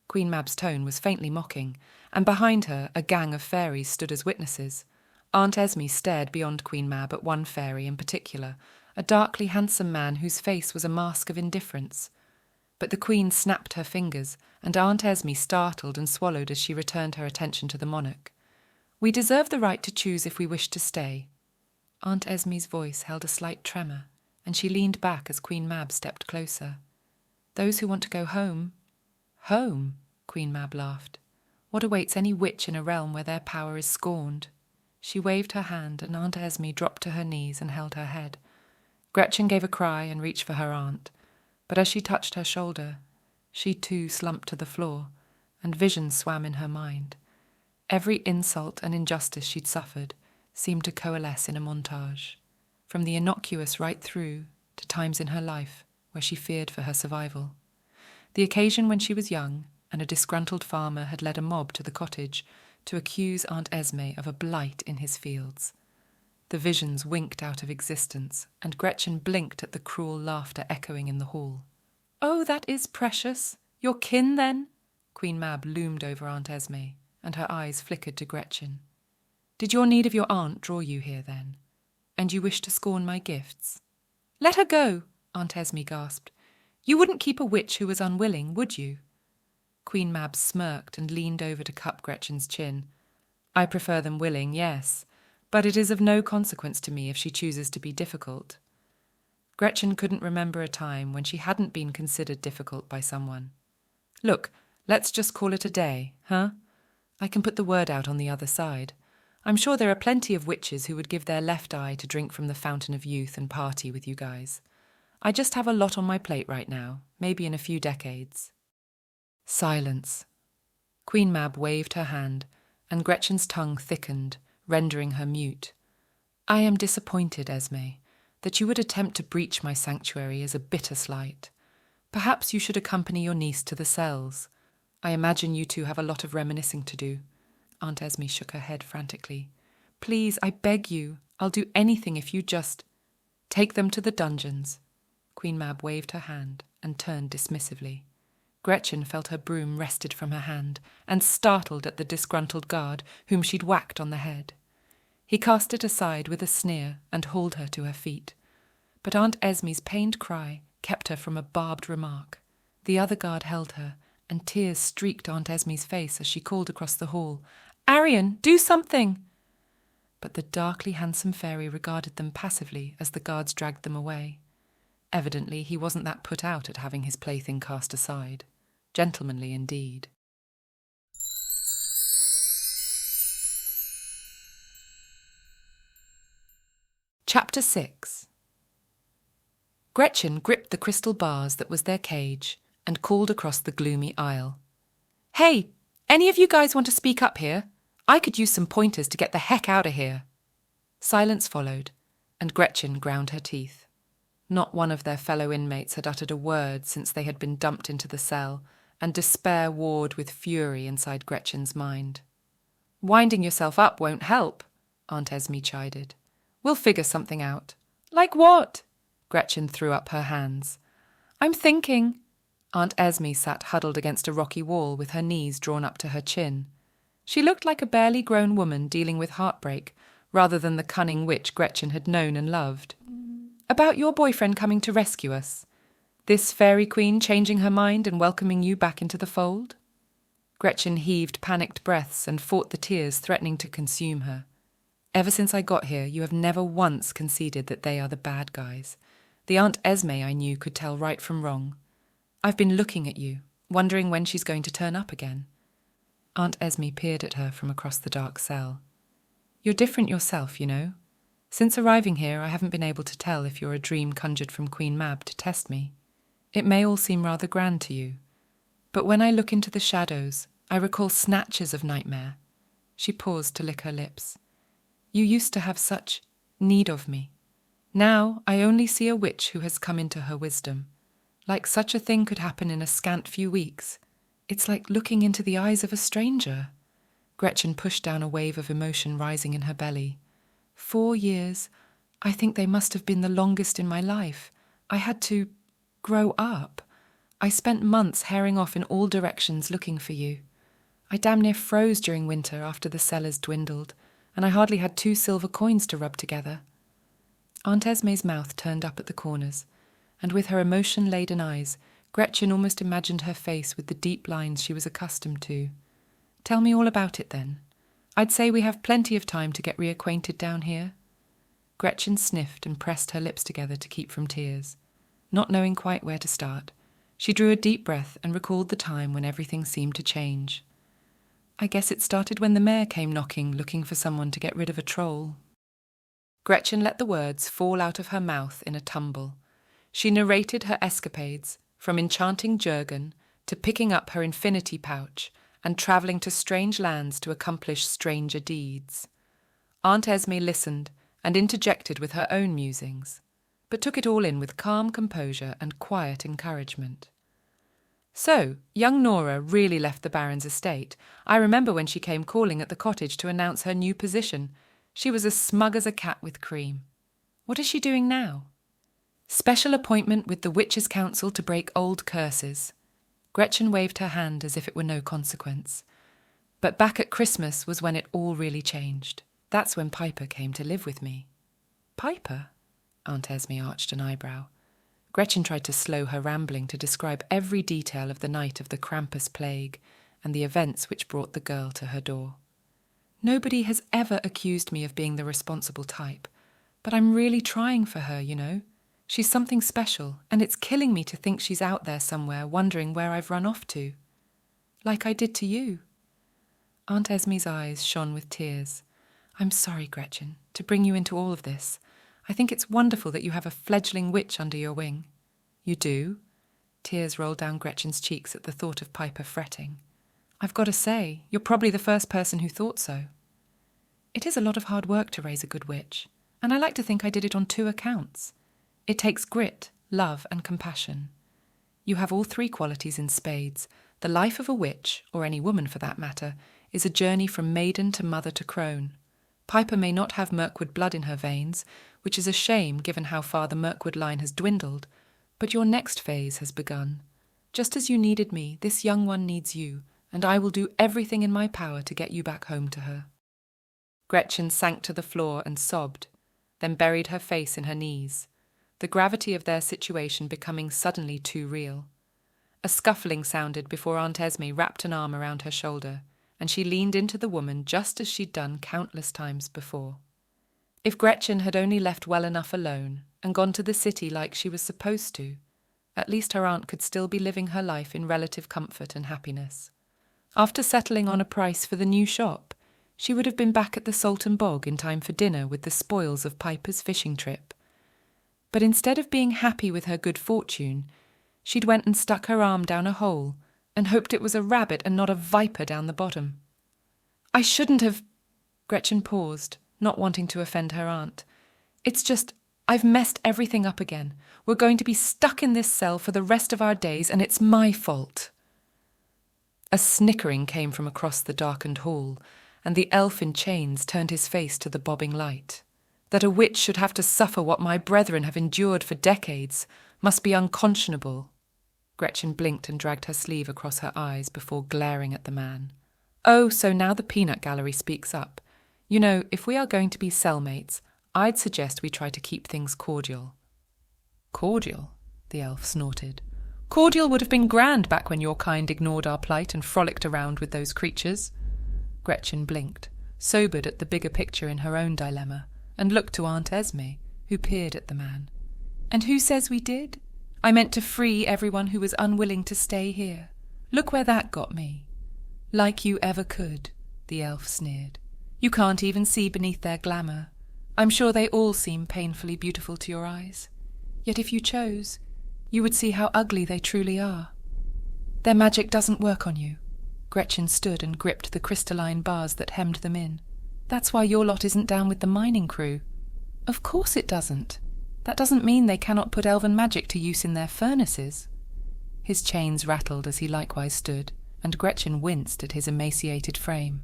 Queen Mab's tone was faintly mocking, and behind her a gang of fairies stood as witnesses. Aunt Esme stared beyond Queen Mab at one fairy in particular, a darkly handsome man whose face was a mask of indifference. But the Queen snapped her fingers, and Aunt Esme startled and swallowed as she returned her attention to the monarch. "We deserve the right to choose if we wish to stay." Aunt Esme's voice held a slight tremor, and she leaned back as Queen Mab stepped closer. Those who want to go home. Home, Queen Mab laughed. What awaits any witch in a realm where their power is scorned? She waved her hand, and Aunt Esme dropped to her knees and held her head. Gretchen gave a cry and reached for her aunt, but as she touched her shoulder, she too slumped to the floor, and visions swam in her mind. Every insult and injustice she'd suffered seemed to coalesce in a montage, from the innocuous right through to times in her life where she feared for her survival. The occasion when she was young and a disgruntled farmer had led a mob to the cottage to accuse Aunt Esme of a blight in his fields. The visions winked out of existence, and Gretchen blinked at the cruel laughter echoing in the hall. "Oh, that is precious. Your kin, then?" Queen Mab loomed over Aunt Esme, and her eyes flickered to Gretchen. "Did your need of your aunt draw you here, then? And you wish to scorn my gifts?" "Let her go," Aunt Esme gasped. "You wouldn't keep a witch who was unwilling, would you?" Queen Mab smirked and leaned over to cup Gretchen's chin. "I prefer them willing, yes, but it is of no consequence to me if she chooses to be difficult." Gretchen couldn't remember a time when she hadn't been considered difficult by someone. "Look, let's just call it a day, huh? I can put the word out on the other side. I'm sure there are plenty of witches who would give their left eye to drink from the fountain of youth and party with you guys. I just have a lot on my plate right now, maybe in a few decades." Silence. Queen Mab waved her hand, and Gretchen's tongue thickened, rendering her mute. "I am disappointed, Esme. That you would attempt to breach my sanctuary is a bitter slight. Perhaps you should accompany your niece to the cells. I imagine you two have a lot of reminiscing to do." Aunt Esme shook her head frantically. "Please, I beg you. I'll do anything if you just—" "Take them to the dungeons." Queen Mab waved her hand and turned dismissively. Gretchen felt her broom wrested from her hand and startled at the disgruntled guard whom she'd whacked on the head. He cast it aside with a sneer and hauled her to her feet. But Aunt Esme's pained cry kept her from a barbed remark. The other guard held her, and tears streaked Aunt Esme's face as she called across the hall, "Arian, do something!" But the darkly handsome fairy regarded them passively as the guards dragged them away. Evidently he wasn't that put out at having his plaything cast aside. Gentlemanly indeed. Chapter 6. Gretchen gripped the crystal bars that was their cage and called across the gloomy aisle. "Hey, any of you guys want to speak up here? I could use some pointers to get the heck out of here." Silence followed, and Gretchen ground her teeth. Not one of their fellow inmates had uttered a word since they had been dumped into the cell, and despair warred with fury inside Gretchen's mind. "Winding yourself up won't help," Aunt Esme chided. "We'll figure something out." "Like what?" Gretchen threw up her hands. "I'm thinking." Aunt Esme sat huddled against a rocky wall with her knees drawn up to her chin. She looked like a barely grown woman dealing with heartbreak, rather than the cunning witch Gretchen had known and loved. "About your boyfriend coming to rescue us. This fairy queen changing her mind and welcoming you back into the fold?" Gretchen heaved panicked breaths and fought the tears threatening to consume her. "Ever since I got here, you have never once conceded that they are the bad guys. The Aunt Esme I knew could tell right from wrong. I've been looking at you, wondering when she's going to turn up again." Aunt Esme peered at her from across the dark cell. "You're different yourself, you know. Since arriving here, I haven't been able to tell if you're a dream conjured from Queen Mab to test me. It may all seem rather grand to you, but when I look into the shadows, I recall snatches of nightmare." She paused to lick her lips. "You used to have such need of me. Now I only see a witch who has come into her wisdom. Like such a thing could happen in a scant few weeks. It's like looking into the eyes of a stranger." Gretchen pushed down a wave of emotion rising in her belly. 4 years, I think they must have been the longest in my life. I had to grow up. I spent months herring off in all directions looking for you. I damn near froze during winter after the cellars dwindled, and I hardly had 2 silver coins to rub together." Aunt Esme's mouth turned up at the corners, and with her emotion-laden eyes, Gretchen almost imagined her face with the deep lines she was accustomed to. "Tell me all about it, then. I'd say we have plenty of time to get reacquainted down here." Gretchen sniffed and pressed her lips together to keep from tears. Not knowing quite where to start, She drew a deep breath and recalled the time when everything seemed to change. I guess it started when the mayor came knocking, looking for someone to get rid of a troll. Gretchen let the words fall out of her mouth in a tumble. She narrated her escapades, from enchanting Jurgen to picking up her infinity pouch and travelling to strange lands to accomplish stranger deeds. Aunt Esme listened and interjected with her own musings, but took it all in with calm composure and quiet encouragement. So, young Nora really left the Baron's estate. I remember when she came calling at the cottage to announce her new position. She was as smug as a cat with cream. What is she doing now? Special appointment with the Witches' Council to break old curses. Gretchen waved her hand as if it were no consequence. But back at Christmas was when it all really changed. That's when Piper came to live with me. Piper? Aunt Esme arched an eyebrow. Gretchen tried to slow her rambling to describe every detail of the night of the Krampus plague and the events which brought the girl to her door. Nobody has ever accused me of being the responsible type, but I'm really trying for her, you know. She's something special, and it's killing me to think she's out there somewhere wondering where I've run off to. Like I did to you. Aunt Esme's eyes shone with tears. I'm sorry, Gretchen, to bring you into all of this. I think it's wonderful that you have a fledgling witch under your wing. You do? Tears rolled down Gretchen's cheeks at the thought of Piper fretting. I've got to say, you're probably the first person who thought so. It is a lot of hard work to raise a good witch, and I like to think I did it on 2 accounts. It takes grit, love, and compassion. You have all 3 qualities in spades. The life of a witch, or any woman for that matter, is a journey from maiden to mother to crone. Piper may not have Mirkwood blood in her veins, which is a shame given how far the Mirkwood line has dwindled, but your next phase has begun. Just as you needed me, this young one needs you, and I will do everything in my power to get you back home to her. Gretchen sank to the floor and sobbed, then buried her face in her knees, the gravity of their situation becoming suddenly too real. A scuffling sounded before Aunt Esme wrapped an arm around her shoulder, and she leaned into the woman just as she'd done countless times before. If Gretchen had only left well enough alone and gone to the city like she was supposed to, at least her aunt could still be living her life in relative comfort and happiness. After settling on a price for the new shop, she would have been back at the Salton Bog in time for dinner with the spoils of Piper's fishing trip. But instead of being happy with her good fortune, she'd went and stuck her arm down a hole and hoped it was a rabbit and not a viper down the bottom. I shouldn't have... Gretchen paused, not wanting to offend her aunt. It's just, I've messed everything up again. We're going to be stuck in this cell for the rest of our days, and it's my fault. A snickering came from across the darkened hall, and the elf in chains turned his face to the bobbing light. That a witch should have to suffer what my brethren have endured for decades must be unconscionable. Gretchen blinked and dragged her sleeve across her eyes before glaring at the man. Oh, so now the peanut gallery speaks up. You know, if we are going to be cellmates, I'd suggest we try to keep things cordial. Cordial? The elf snorted. Cordial would have been grand back when your kind ignored our plight and frolicked around with those creatures. Gretchen blinked, sobered at the bigger picture in her own dilemma, and looked to Aunt Esme, who peered at the man. And who says we did? I meant to free everyone who was unwilling to stay here. Look where that got me. Like you ever could, the elf sneered. You can't even see beneath their glamour. I'm sure they all seem painfully beautiful to your eyes. Yet if you chose, you would see how ugly they truly are. Their magic doesn't work on you. Gretchen stood and gripped the crystalline bars that hemmed them in. That's why your lot isn't down with the mining crew. Of course it doesn't. That doesn't mean they cannot put elven magic to use in their furnaces. His chains rattled as he likewise stood, and Gretchen winced at his emaciated frame.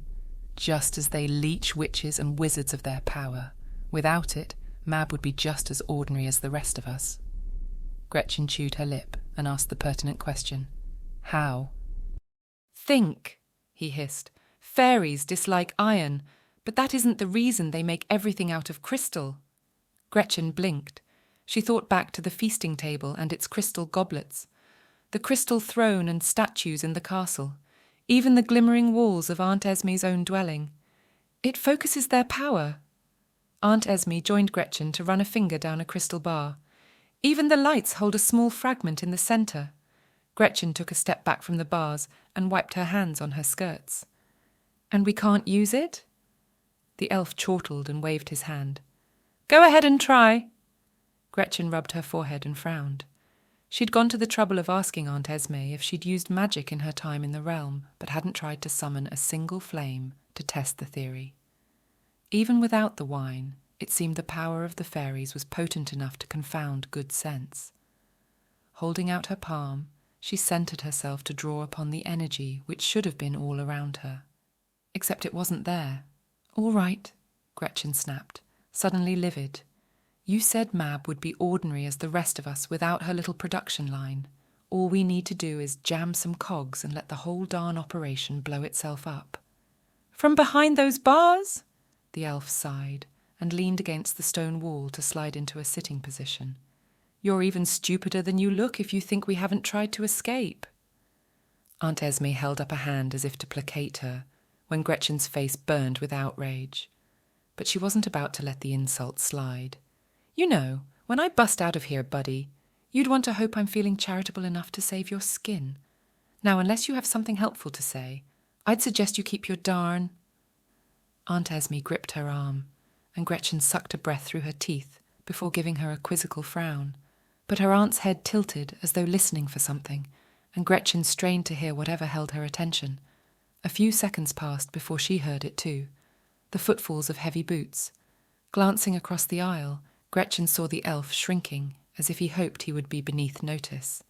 Just as they leech witches and wizards of their power. Without it, Mab would be just as ordinary as the rest of us. Gretchen chewed her lip and asked the pertinent question. How? Think, he hissed. Fairies dislike iron, but that isn't the reason they make everything out of crystal. Gretchen blinked. She thought back to the feasting table and its crystal goblets, the crystal throne and statues in the castle, even the glimmering walls of Aunt Esme's own dwelling. It focuses their power. Aunt Esme joined Gretchen to run a finger down a crystal bar. Even the lights hold a small fragment in the centre. Gretchen took a step back from the bars and wiped her hands on her skirts. And we can't use it? The elf chortled and waved his hand. Go ahead and try. Gretchen rubbed her forehead and frowned. She'd gone to the trouble of asking Aunt Esme if she'd used magic in her time in the realm, but hadn't tried to summon a single flame to test the theory. Even without the wine, it seemed the power of the fairies was potent enough to confound good sense. Holding out her palm, she centered herself to draw upon the energy which should have been all around her. Except it wasn't there. All right, Gretchen snapped, suddenly livid. You said Mab would be ordinary as the rest of us without her little production line. All we need to do is jam some cogs and let the whole darn operation blow itself up. From behind those bars? The elf sighed and leaned against the stone wall to slide into a sitting position. You're even stupider than you look if you think we haven't tried to escape. Aunt Esme held up a hand as if to placate her, when Gretchen's face burned with outrage. But she wasn't about to let the insult slide. You know, when I bust out of here, buddy, you'd want to hope I'm feeling charitable enough to save your skin. Now, unless you have something helpful to say, I'd suggest you keep your darn... Aunt Esme gripped her arm, and Gretchen sucked a breath through her teeth before giving her a quizzical frown. But her aunt's head tilted as though listening for something, and Gretchen strained to hear whatever held her attention. A few seconds passed before she heard it too, the footfalls of heavy boots. Glancing across the aisle, Gretchen saw the elf shrinking, as if he hoped he would be beneath notice.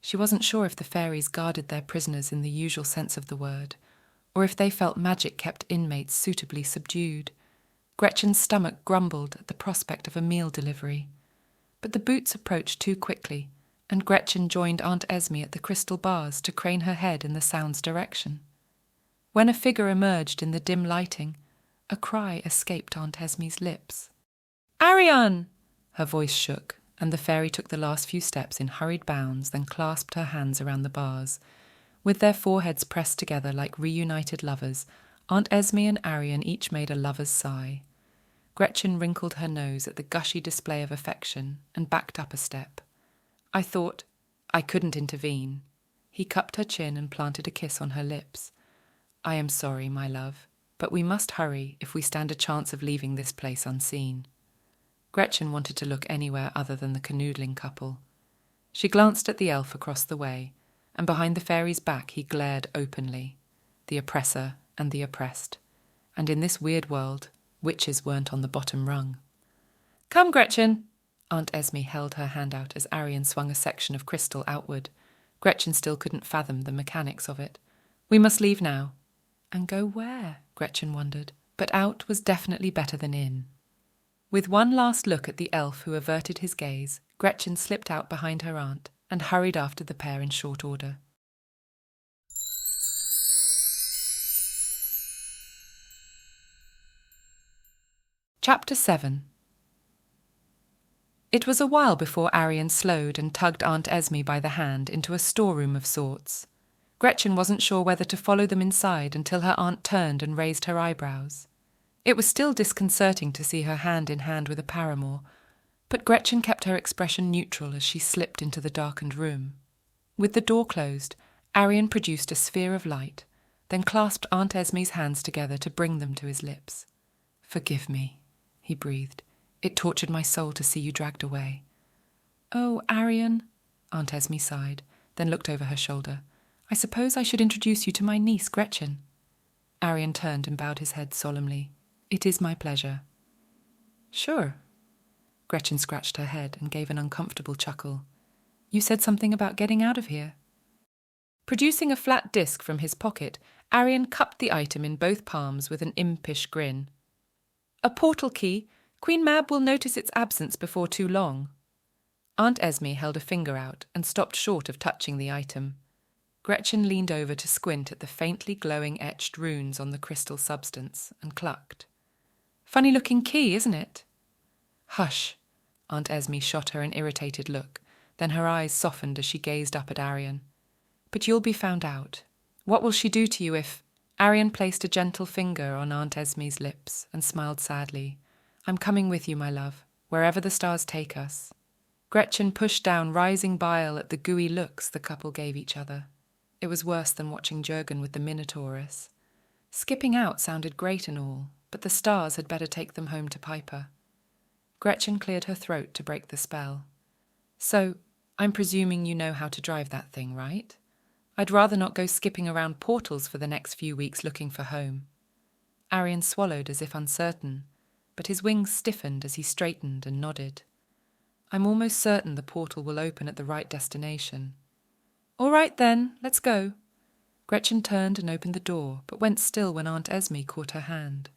She wasn't sure if the fairies guarded their prisoners in the usual sense of the word, or if they felt magic kept inmates suitably subdued. Gretchen's stomach grumbled at the prospect of a meal delivery. But the boots approached too quickly, and Gretchen joined Aunt Esme at the crystal bars to crane her head in the sound's direction. When a figure emerged in the dim lighting, a cry escaped Aunt Esme's lips. Ariane! Her voice shook, and the fairy took the last few steps in hurried bounds, then clasped her hands around the bars. With their foreheads pressed together like reunited lovers, Aunt Esme and Ariane each made a lover's sigh. Gretchen wrinkled her nose at the gushy display of affection and backed up a step. I thought I couldn't intervene. He cupped her chin and planted a kiss on her lips. I am sorry, my love, but we must hurry if we stand a chance of leaving this place unseen. Gretchen wanted to look anywhere other than the canoodling couple. She glanced at the elf across the way, and behind the fairy's back he glared openly, the oppressor and the oppressed. And in this weird world, witches weren't on the bottom rung. Come, Gretchen! Aunt Esme held her hand out as Ariane swung a section of crystal outward. Gretchen still couldn't fathom the mechanics of it. We must leave now. And go where? Gretchen wondered, but out was definitely better than in. With one last look at the elf who averted his gaze, Gretchen slipped out behind her aunt and hurried after the pair in short order. Chapter 7. It was a while before Ariane slowed and tugged Aunt Esme by the hand into a storeroom of sorts. Gretchen wasn't sure whether to follow them inside until her aunt turned and raised her eyebrows. It was still disconcerting to see her hand in hand with a paramour, but Gretchen kept her expression neutral as she slipped into the darkened room. With the door closed, Ariane produced a sphere of light, then clasped Aunt Esme's hands together to bring them to his lips. "Forgive me," he breathed. "It tortured my soul to see you dragged away." "Oh, Ariane," Aunt Esme sighed, then looked over her shoulder. "I suppose I should introduce you to my niece, Gretchen." Ariane turned and bowed his head solemnly. "It is my pleasure." "Sure." Gretchen scratched her head and gave an uncomfortable chuckle. "You said something about getting out of here." Producing a flat disc from his pocket, Ariane cupped the item in both palms with an impish grin. "A portal key. Queen Mab will notice its absence before too long." Aunt Esme held a finger out and stopped short of touching the item. Gretchen leaned over to squint at the faintly glowing etched runes on the crystal substance and clucked. "Funny-looking key, isn't it?" "Hush!" Aunt Esme shot her an irritated look, then her eyes softened as she gazed up at Ariane. "But you'll be found out. What will she do to you if—" Ariane placed a gentle finger on Aunt Esme's lips and smiled sadly. "I'm coming with you, my love, wherever the stars take us." Gretchen pushed down rising bile at the gooey looks the couple gave each other. It was worse than watching Jurgen with the Minotaurus. Skipping out sounded great and all, but the stars had better take them home to Piper. Gretchen cleared her throat to break the spell. So, I'm presuming you know how to drive that thing, right? I'd rather not go skipping around portals for the next few weeks looking for home. Arian swallowed as if uncertain, but his wings stiffened as he straightened and nodded. I'm almost certain the portal will open at the right destination. All right then, let's go. Gretchen turned and opened the door, but went still when Aunt Esme caught her hand.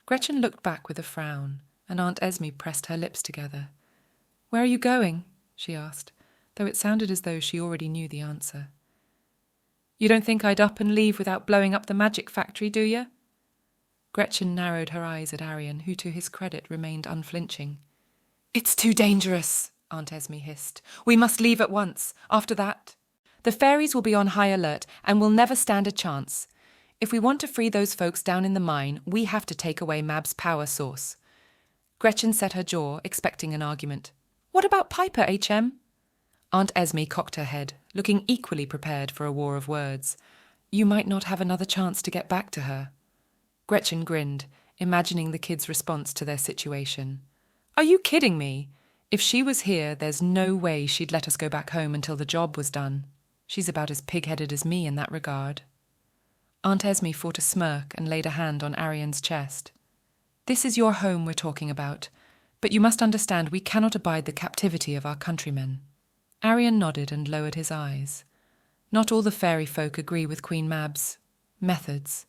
Gretchen looked back with a frown, and Aunt Esme pressed her lips together. Where are you going? She asked, though it sounded as though she already knew the answer. You don't think I'd up and leave without blowing up the magic factory, do you? Gretchen narrowed her eyes at Arian, who to his credit remained unflinching. It's too dangerous, Aunt Esme hissed. We must leave at once. After that, the fairies will be on high alert and will never stand a chance. If we want to free those folks down in the mine, we have to take away Mab's power source. Gretchen set her jaw, expecting an argument. What about Piper, HM? Aunt Esme cocked her head, looking equally prepared for a war of words. You might not have another chance to get back to her. Gretchen grinned, imagining the kids' response to their situation. Are you kidding me? If she was here, there's no way she'd let us go back home until the job was done. She's about as pig-headed as me in that regard. Aunt Esme fought a smirk and laid a hand on Arian's chest. This is your home we're talking about, but you must understand we cannot abide the captivity of our countrymen. Arian nodded and lowered his eyes. Not all the fairy folk agree with Queen Mab's methods.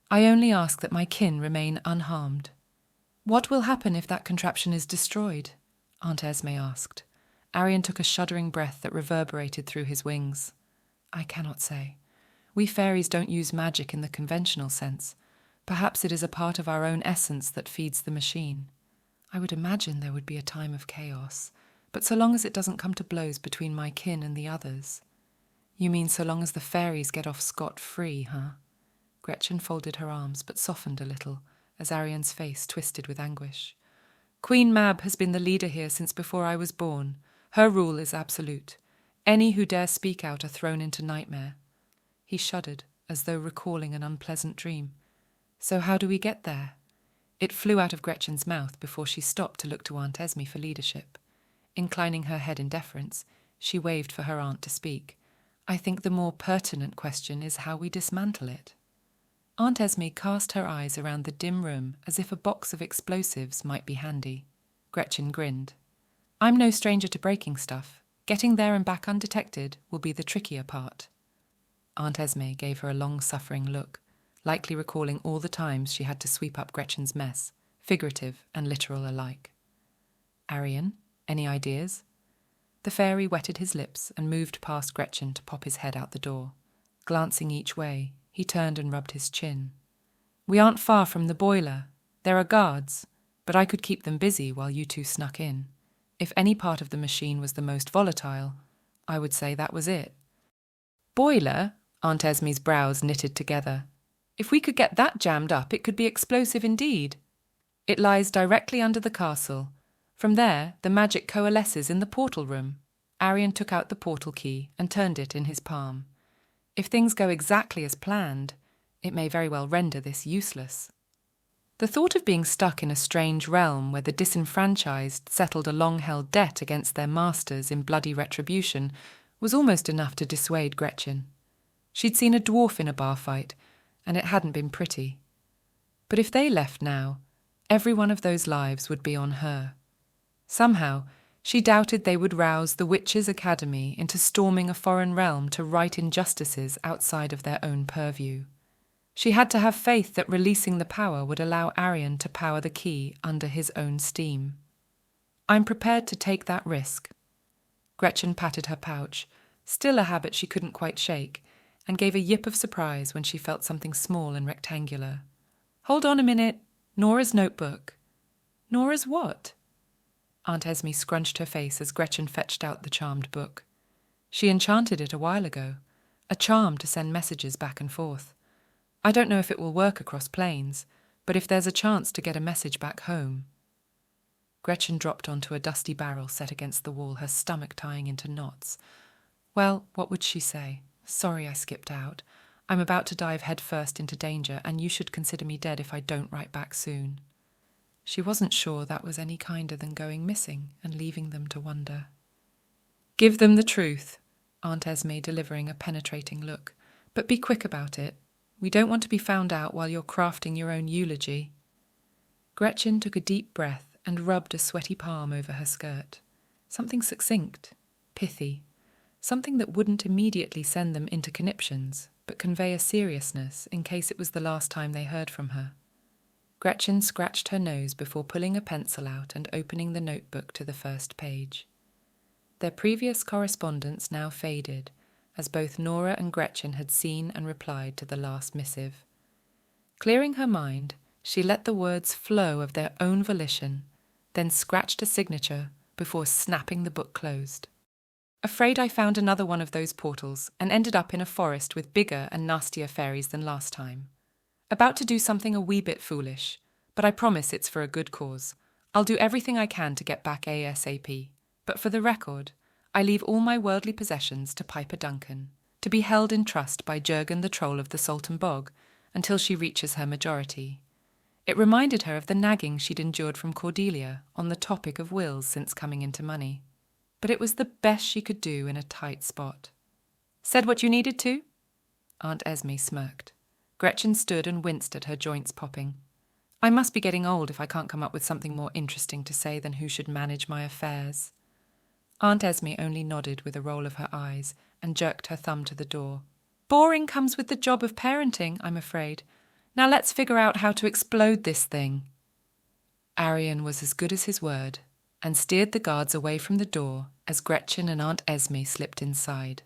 I only ask that my kin remain unharmed. What will happen if that contraption is destroyed? Aunt Esme asked. Arian took a shuddering breath that reverberated through his wings. I cannot say. We fairies don't use magic in the conventional sense. Perhaps it is a part of our own essence that feeds the machine. I would imagine there would be a time of chaos, but so long as it doesn't come to blows between my kin and the others. You mean so long as the fairies get off scot-free, huh? Gretchen folded her arms but softened a little as Arian's face twisted with anguish. Queen Mab has been the leader here since before I was born. Her rule is absolute. Any who dare speak out are thrown into nightmare. He shuddered, as though recalling an unpleasant dream. So how do we get there? It flew out of Gretchen's mouth before she stopped to look to Aunt Esme for leadership. Inclining her head in deference, she waved for her aunt to speak. I think the more pertinent question is how we dismantle it. Aunt Esme cast her eyes around the dim room as if a box of explosives might be handy. Gretchen grinned. I'm no stranger to breaking stuff. Getting there and back undetected will be the trickier part. Aunt Esme gave her a long-suffering look, likely recalling all the times she had to sweep up Gretchen's mess, figurative and literal alike. Arian, any ideas? The fairy wetted his lips and moved past Gretchen to pop his head out the door. Glancing each way, he turned and rubbed his chin. We aren't far from the boiler. There are guards, but I could keep them busy while you two snuck in. If any part of the machine was the most volatile, I would say that was it. Boiler? Aunt Esme's brows knitted together. If we could get that jammed up, it could be explosive indeed. It lies directly under the castle. From there, the magic coalesces in the portal room. Arian took out the portal key and turned it in his palm. If things go exactly as planned, it may very well render this useless. The thought of being stuck in a strange realm where the disenfranchised settled a long-held debt against their masters in bloody retribution was almost enough to dissuade Gretchen. She'd seen a dwarf in a bar fight, and it hadn't been pretty. But if they left now, every one of those lives would be on her. Somehow, she doubted they would rouse the Witches' Academy into storming a foreign realm to right injustices outside of their own purview. She had to have faith that releasing the power would allow Arian to power the key under his own steam. I'm prepared to take that risk. Gretchen patted her pouch, still a habit she couldn't quite shake, and gave a yip of surprise when she felt something small and rectangular. Hold on a minute. Nora's notebook. Nora's what? Aunt Esme scrunched her face as Gretchen fetched out the charmed book. She enchanted it a while ago, a charm to send messages back and forth. I don't know if it will work across planes, but if there's a chance to get a message back home. Gretchen dropped onto a dusty barrel set against the wall, her stomach tying into knots. Well, what would she say? Sorry I skipped out. I'm about to dive headfirst into danger, and you should consider me dead if I don't write back soon. She wasn't sure that was any kinder than going missing and leaving them to wonder. Give them the truth, Aunt Esme delivering a penetrating look, but be quick about it. We don't want to be found out while you're crafting your own eulogy. Gretchen took a deep breath and rubbed a sweaty palm over her skirt. Something succinct, pithy, something that wouldn't immediately send them into conniptions, but convey a seriousness in case it was the last time they heard from her. Gretchen scratched her nose before pulling a pencil out and opening the notebook to the first page. Their previous correspondence now faded, as both Nora and Gretchen had seen and replied to the last missive. Clearing her mind, she let the words flow of their own volition, then scratched a signature before snapping the book closed. Afraid I found another one of those portals and ended up in a forest with bigger and nastier fairies than last time. About to do something a wee bit foolish, but I promise it's for a good cause. I'll do everything I can to get back ASAP. But for the record, I leave all my worldly possessions to Piper Duncan, to be held in trust by Jurgen the Troll of the Salton Bog, until she reaches her majority. It reminded her of the nagging she'd endured from Cordelia on the topic of wills since coming into money. But it was the best she could do in a tight spot. Said what you needed to? Aunt Esme smirked. Gretchen stood and winced at her joints popping. I must be getting old if I can't come up with something more interesting to say than who should manage my affairs. Aunt Esme only nodded with a roll of her eyes and jerked her thumb to the door. Boring comes with the job of parenting, I'm afraid. Now let's figure out how to explode this thing. Arion was as good as his word and steered the guards away from the door as Gretchen and Aunt Esme slipped inside.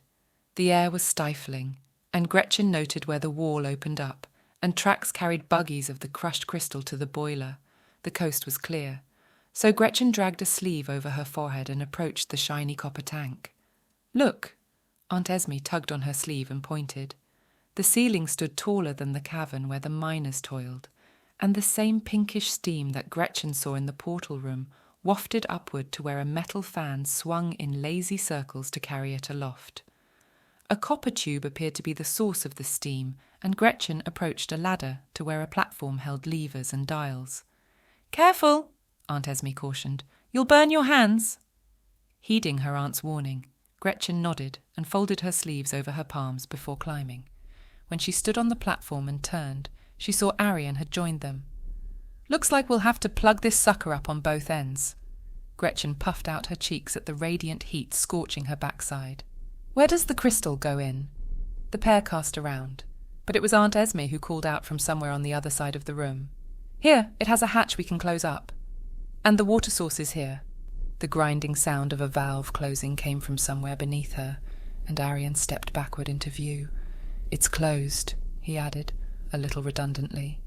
The air was stifling, and Gretchen noted where the wall opened up, and tracks carried buggies of the crushed crystal to the boiler. The coast was clear, so Gretchen dragged a sleeve over her forehead and approached the shiny copper tank. Look! Aunt Esme tugged on her sleeve and pointed. The ceiling stood taller than the cavern where the miners toiled, and the same pinkish steam that Gretchen saw in the portal room wafted upward to where a metal fan swung in lazy circles to carry it aloft. A copper tube appeared to be the source of the steam, and Gretchen approached a ladder to where a platform held levers and dials. Careful, Aunt Esme cautioned. You'll burn your hands. Heeding her aunt's warning, Gretchen nodded and folded her sleeves over her palms before climbing. When she stood on the platform and turned, she saw Arion had joined them. Looks like we'll have to plug this sucker up on both ends. Gretchen puffed out her cheeks at the radiant heat scorching her backside. Where does the crystal go in? The pair cast around, but it was Aunt Esme who called out from somewhere on the other side of the room. Here, it has a hatch we can close up. And the water source is here. The grinding sound of a valve closing came from somewhere beneath her, and Arion stepped backward into view. It's closed, he added, a little redundantly.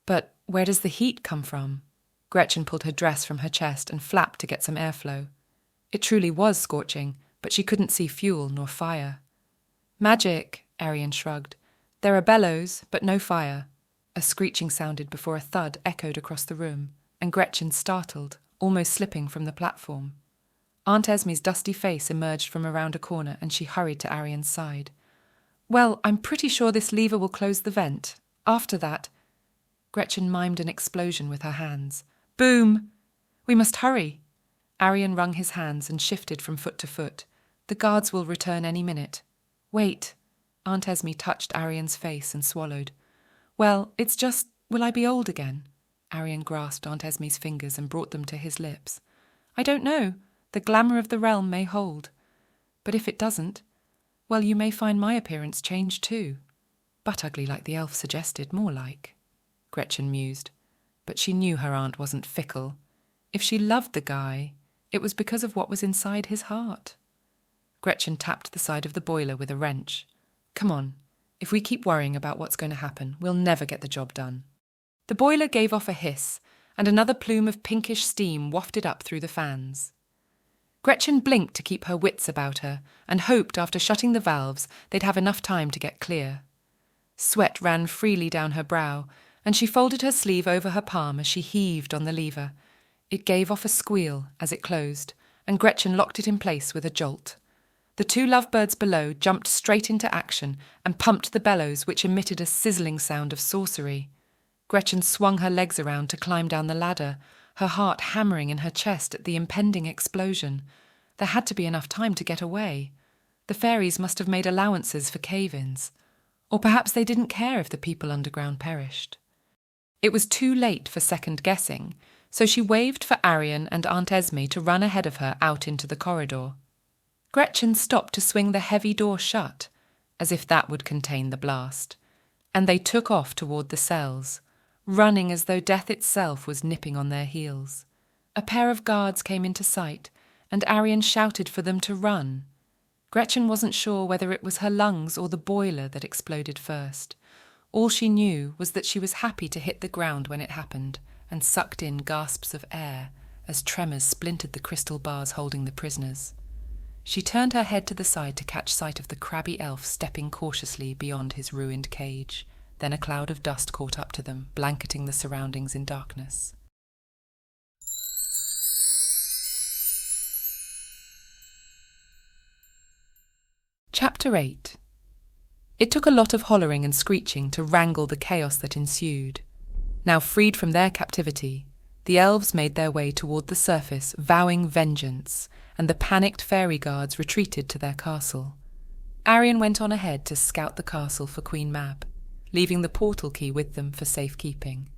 But where does the heat come from? Gretchen pulled her dress from her chest and flapped to get some airflow. It truly was scorching, but she couldn't see fuel nor fire. Magic, Arion shrugged. There are bellows, but no fire. A screeching sounded before a thud echoed across the room, and Gretchen startled, almost slipping from the platform. Aunt Esme's dusty face emerged from around a corner and she hurried to Arion's side. Well, I'm pretty sure this lever will close the vent. After that... Gretchen mimed an explosion with her hands. Boom! We must hurry. Arion wrung his hands and shifted from foot to foot. The guards will return any minute. Wait. Aunt Esme touched Arion's face and swallowed. Well, it's just, will I be old again? Arion grasped Aunt Esme's fingers and brought them to his lips. I don't know. The glamour of the realm may hold. But if it doesn't, well, you may find my appearance changed too. But ugly like the elf suggested, more like. Gretchen mused. But she knew her aunt wasn't fickle. If she loved the guy, it was because of what was inside his heart. Gretchen tapped the side of the boiler with a wrench. Come on. If we keep worrying about what's going to happen, we'll never get the job done. The boiler gave off a hiss, and another plume of pinkish steam wafted up through the fans. Gretchen blinked to keep her wits about her, and hoped after shutting the valves they'd have enough time to get clear. Sweat ran freely down her brow, and she folded her sleeve over her palm as she heaved on the lever. It gave off a squeal as it closed, and Gretchen locked it in place with a jolt. The two lovebirds below jumped straight into action and pumped the bellows, which emitted a sizzling sound of sorcery. Gretchen swung her legs around to climb down the ladder, her heart hammering in her chest at the impending explosion. There had to be enough time to get away. The fairies must have made allowances for cave-ins. Or perhaps they didn't care if the people underground perished. It was too late for second guessing, so she waved for Arion and Aunt Esme to run ahead of her out into the corridor. Gretchen stopped to swing the heavy door shut, as if that would contain the blast, and they took off toward the cells, running as though death itself was nipping on their heels. A pair of guards came into sight, and Arion shouted for them to run. Gretchen wasn't sure whether it was her lungs or the boiler that exploded first. All she knew was that she was happy to hit the ground when it happened, and sucked in gasps of air as tremors splintered the crystal bars holding the prisoners. She turned her head to the side to catch sight of the crabby elf stepping cautiously beyond his ruined cage. Then a cloud of dust caught up to them, blanketing the surroundings in darkness. Chapter 8. It took a lot of hollering and screeching to wrangle the chaos that ensued. Now freed from their captivity, the elves made their way toward the surface, vowing vengeance, and the panicked fairy guards retreated to their castle. Arion went on ahead to scout the castle for Queen Mab, leaving the portal key with them for safekeeping.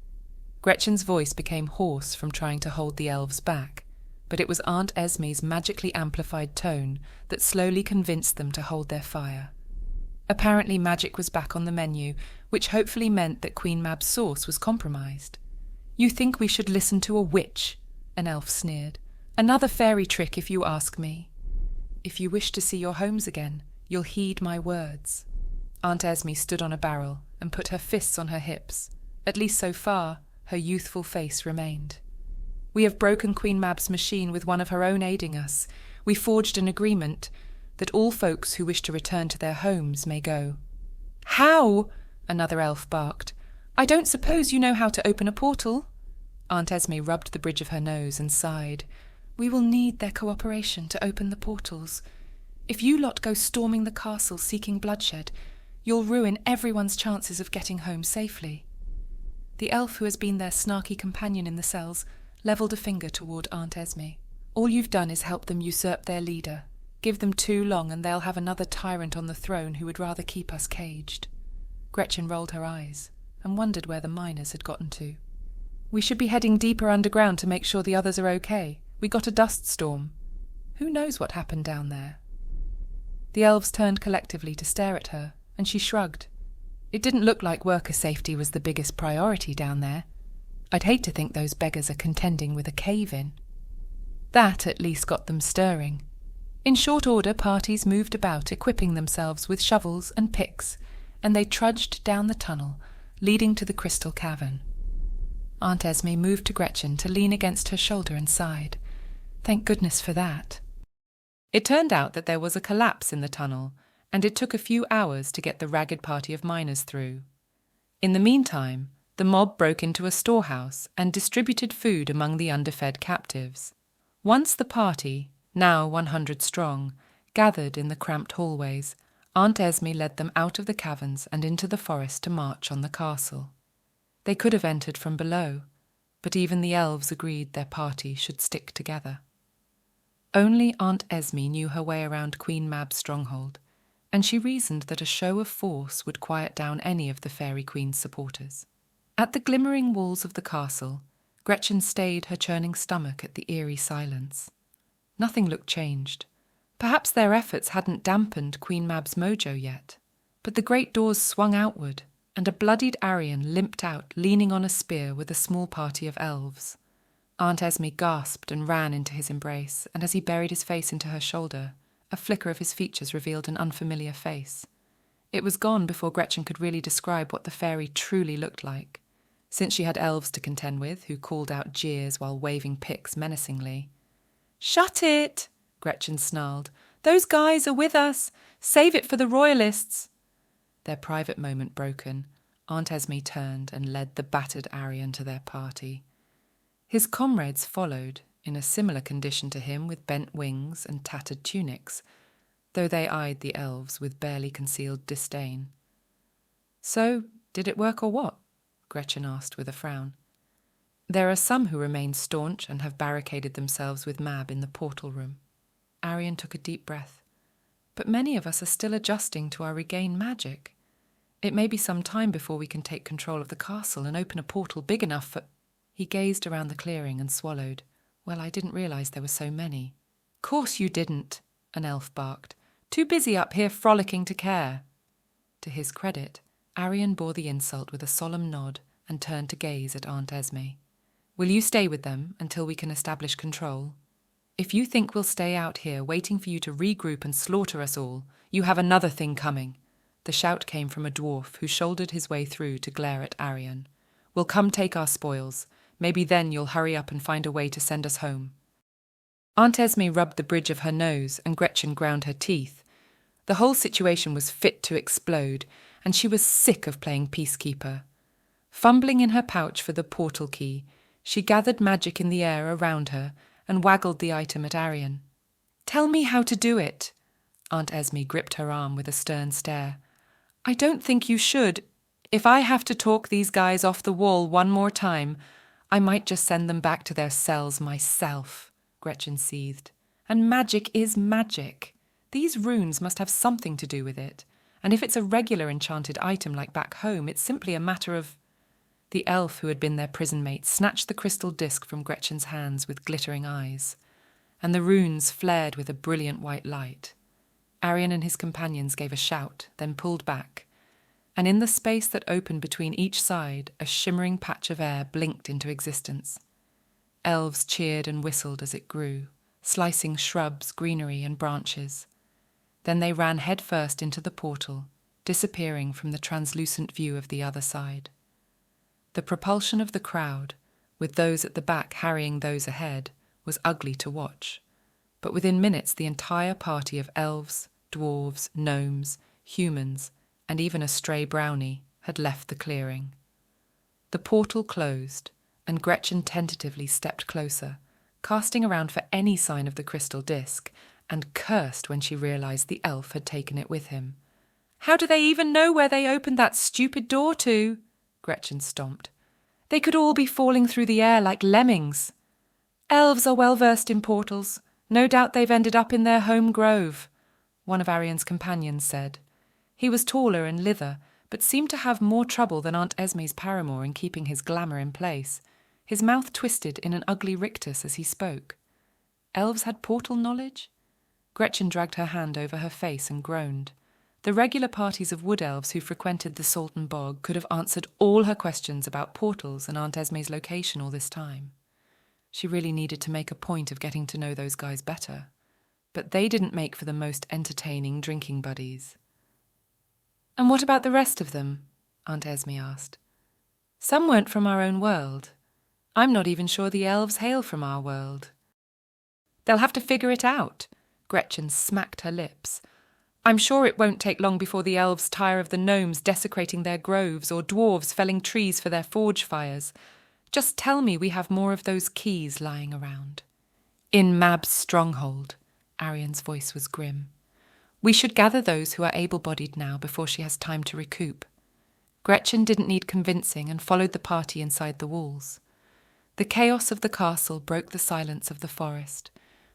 Gretchen's voice became hoarse from trying to hold the elves back, but it was Aunt Esme's magically amplified tone that slowly convinced them to hold their fire. Apparently magic was back on the menu, which hopefully meant that Queen Mab's sauce was compromised. "You think we should listen to a witch?" an elf sneered. "Another fairy trick, if you ask me. If you wish to see your homes again, you'll heed my words." Aunt Esme stood on a barrel and put her fists on her hips. At least so far, her youthful face remained. "We have broken Queen Mab's machine with one of her own aiding us. We forged an agreement that all folks who wish to return to their homes may go." "How?" another elf barked. "I don't suppose you know how to open a portal?" Aunt Esme rubbed the bridge of her nose and sighed. "We will need their cooperation to open the portals. If you lot go storming the castle seeking bloodshed, you'll ruin everyone's chances of getting home safely." The elf who has been their snarky companion in the cells levelled a finger toward Aunt Esme. "All you've done is help them usurp their leader. Give them too long and they'll have another tyrant on the throne who would rather keep us caged." Gretchen rolled her eyes and wondered where the miners had gotten to. "We should be heading deeper underground to make sure the others are okay. We got a dust storm. Who knows what happened down there?" The elves turned collectively to stare at her, and she shrugged. "It didn't look like worker safety was the biggest priority down there. I'd hate to think those beggars are contending with a cave-in." That at least got them stirring. In short order, parties moved about, equipping themselves with shovels and picks, and they trudged down the tunnel, leading to the crystal cavern. Aunt Esme moved to Gretchen to lean against her shoulder and sighed. Thank goodness for that. It turned out that there was a collapse in the tunnel, and it took a few hours to get the ragged party of miners through. In the meantime, the mob broke into a storehouse and distributed food among the underfed captives. Once the party, now 100 strong, gathered in the cramped hallways, Aunt Esme led them out of the caverns and into the forest to march on the castle. They could have entered from below, but even the elves agreed their party should stick together. Only Aunt Esme knew her way around Queen Mab's stronghold, and she reasoned that a show of force would quiet down any of the Fairy Queen's supporters. At the glimmering walls of the castle, Gretchen stayed her churning stomach at the eerie silence. Nothing looked changed. Perhaps their efforts hadn't dampened Queen Mab's mojo yet. But the great doors swung outward, and a bloodied Arion limped out, leaning on a spear with a small party of elves. Aunt Esme gasped and ran into his embrace, and as he buried his face into her shoulder, a flicker of his features revealed an unfamiliar face. It was gone before Gretchen could really describe what the fairy truly looked like, since she had elves to contend with who called out jeers while waving picks menacingly. "Shut it!" Gretchen snarled. "Those guys are with us! Save it for the royalists!" Their private moment broken, Aunt Esme turned and led the battered Arion to their party. His comrades followed, in a similar condition to him, with bent wings and tattered tunics, though they eyed the elves with barely concealed disdain. "So, did it work or what?" Gretchen asked with a frown. "There are some who remain staunch and have barricaded themselves with Mab in the portal room." Arian took a deep breath. "But many of us are still adjusting to our regained magic. It may be some time before we can take control of the castle and open a portal big enough for—" He gazed around the clearing and swallowed. "Well, I didn't realize there were so many." "Course you didn't," an elf barked. "Too busy up here frolicking to care." To his credit, Arian bore the insult with a solemn nod and turned to gaze at Aunt Esme. "Will you stay with them until we can establish control? If you think we'll stay out here waiting for you to regroup and slaughter us all, you have another thing coming." The shout came from a dwarf who shouldered his way through to glare at Arian. "We'll come take our spoils. Maybe then you'll hurry up and find a way to send us home." Aunt Esme rubbed the bridge of her nose and Gretchen ground her teeth. The whole situation was fit to explode, and she was sick of playing peacekeeper. Fumbling in her pouch for the portal key, she gathered magic in the air around her and waggled the item at Arian. "Tell me how to do it." Aunt Esme gripped her arm with a stern stare. "I don't think you should. If I have to talk these guys off the wall one more time, I might just send them back to their cells myself," Gretchen seethed. "And magic is magic. These runes must have something to do with it. And if it's a regular enchanted item like back home, it's simply a matter of—" The elf who had been their prison mate snatched the crystal disc from Gretchen's hands with glittering eyes, and the runes flared with a brilliant white light. Arian and his companions gave a shout, then pulled back, and in the space that opened between each side, a shimmering patch of air blinked into existence. Elves cheered and whistled as it grew, slicing shrubs, greenery, and branches. Then they ran headfirst into the portal, disappearing from the translucent view of the other side. The propulsion of the crowd, with those at the back harrying those ahead, was ugly to watch. But within minutes the entire party of elves, dwarves, gnomes, humans, and even a stray brownie had left the clearing. The portal closed, and Gretchen tentatively stepped closer, casting around for any sign of the crystal disc, and cursed when she realized the elf had taken it with him. "How do they even know where they opened that stupid door to?" Gretchen stomped. "They could all be falling through the air like lemmings." "Elves are well versed in portals. No doubt they've ended up in their home grove," one of Arian's companions said. He was taller and lither, but seemed to have more trouble than Aunt Esme's paramour in keeping his glamour in place. His mouth twisted in an ugly rictus as he spoke. Elves had portal knowledge? Gretchen dragged her hand over her face and groaned. The regular parties of wood elves who frequented the Salton Bog could have answered all her questions about portals and Aunt Esme's location all this time. She really needed to make a point of getting to know those guys better. But they didn't make for the most entertaining drinking buddies. "And what about the rest of them?" Aunt Esme asked. "Some weren't from our own world. I'm not even sure the elves hail from our world." "They'll have to figure it out." Gretchen smacked her lips. "I'm sure it won't take long before the elves tire of the gnomes desecrating their groves or dwarves felling trees for their forge fires. Just tell me we have more of those keys lying around." "In Mab's stronghold," Arian's voice was grim. "We should gather those who are able-bodied now before she has time to recoup." Gretchen didn't need convincing and followed the party inside the walls. The chaos of the castle broke the silence of the forest,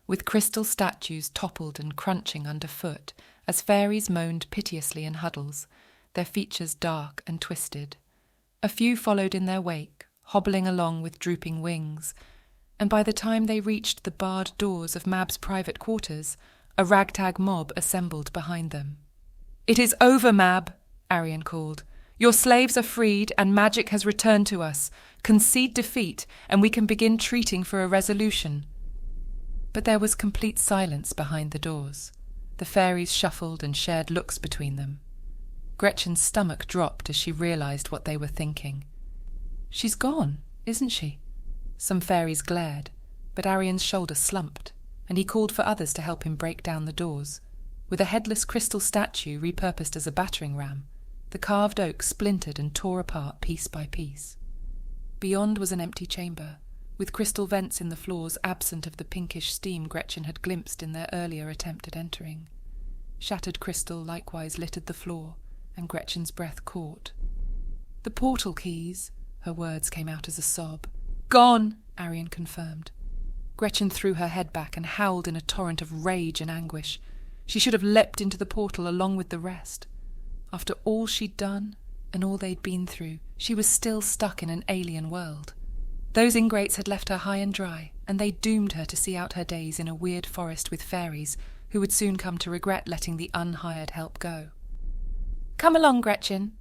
with crystal statues toppled and crunching underfoot as fairies moaned piteously in huddles, their features dark and twisted. A few followed in their wake, hobbling along with drooping wings, and by the time they reached the barred doors of Mab's private quarters, a ragtag mob assembled behind them. "It is over, Mab," Arian called. "Your slaves are freed and magic has returned to us. Concede defeat and we can begin treating for a resolution." But there was complete silence behind the doors. The fairies shuffled and shared looks between them. Gretchen's stomach dropped as she realized what they were thinking. "She's gone, isn't she?" Some fairies glared, but Arian's shoulder slumped, and he called for others to help him break down the doors. With a headless crystal statue repurposed as a battering ram, the carved oak splintered and tore apart piece by piece. Beyond was an empty chamber, with crystal vents in the floors absent of the pinkish steam Gretchen had glimpsed in their earlier attempt at entering. Shattered crystal likewise littered the floor, and Gretchen's breath caught. "The portal keys," her words came out as a sob. "Gone," Arian confirmed. Gretchen threw her head back and howled in a torrent of rage and anguish. She should have leapt into the portal along with the rest. After all she'd done, and all they'd been through, she was still stuck in an alien world. Those ingrates had left her high and dry, and they doomed her to see out her days in a weird forest with fairies, who would soon come to regret letting the unhired help go. "Come along, Gretchen."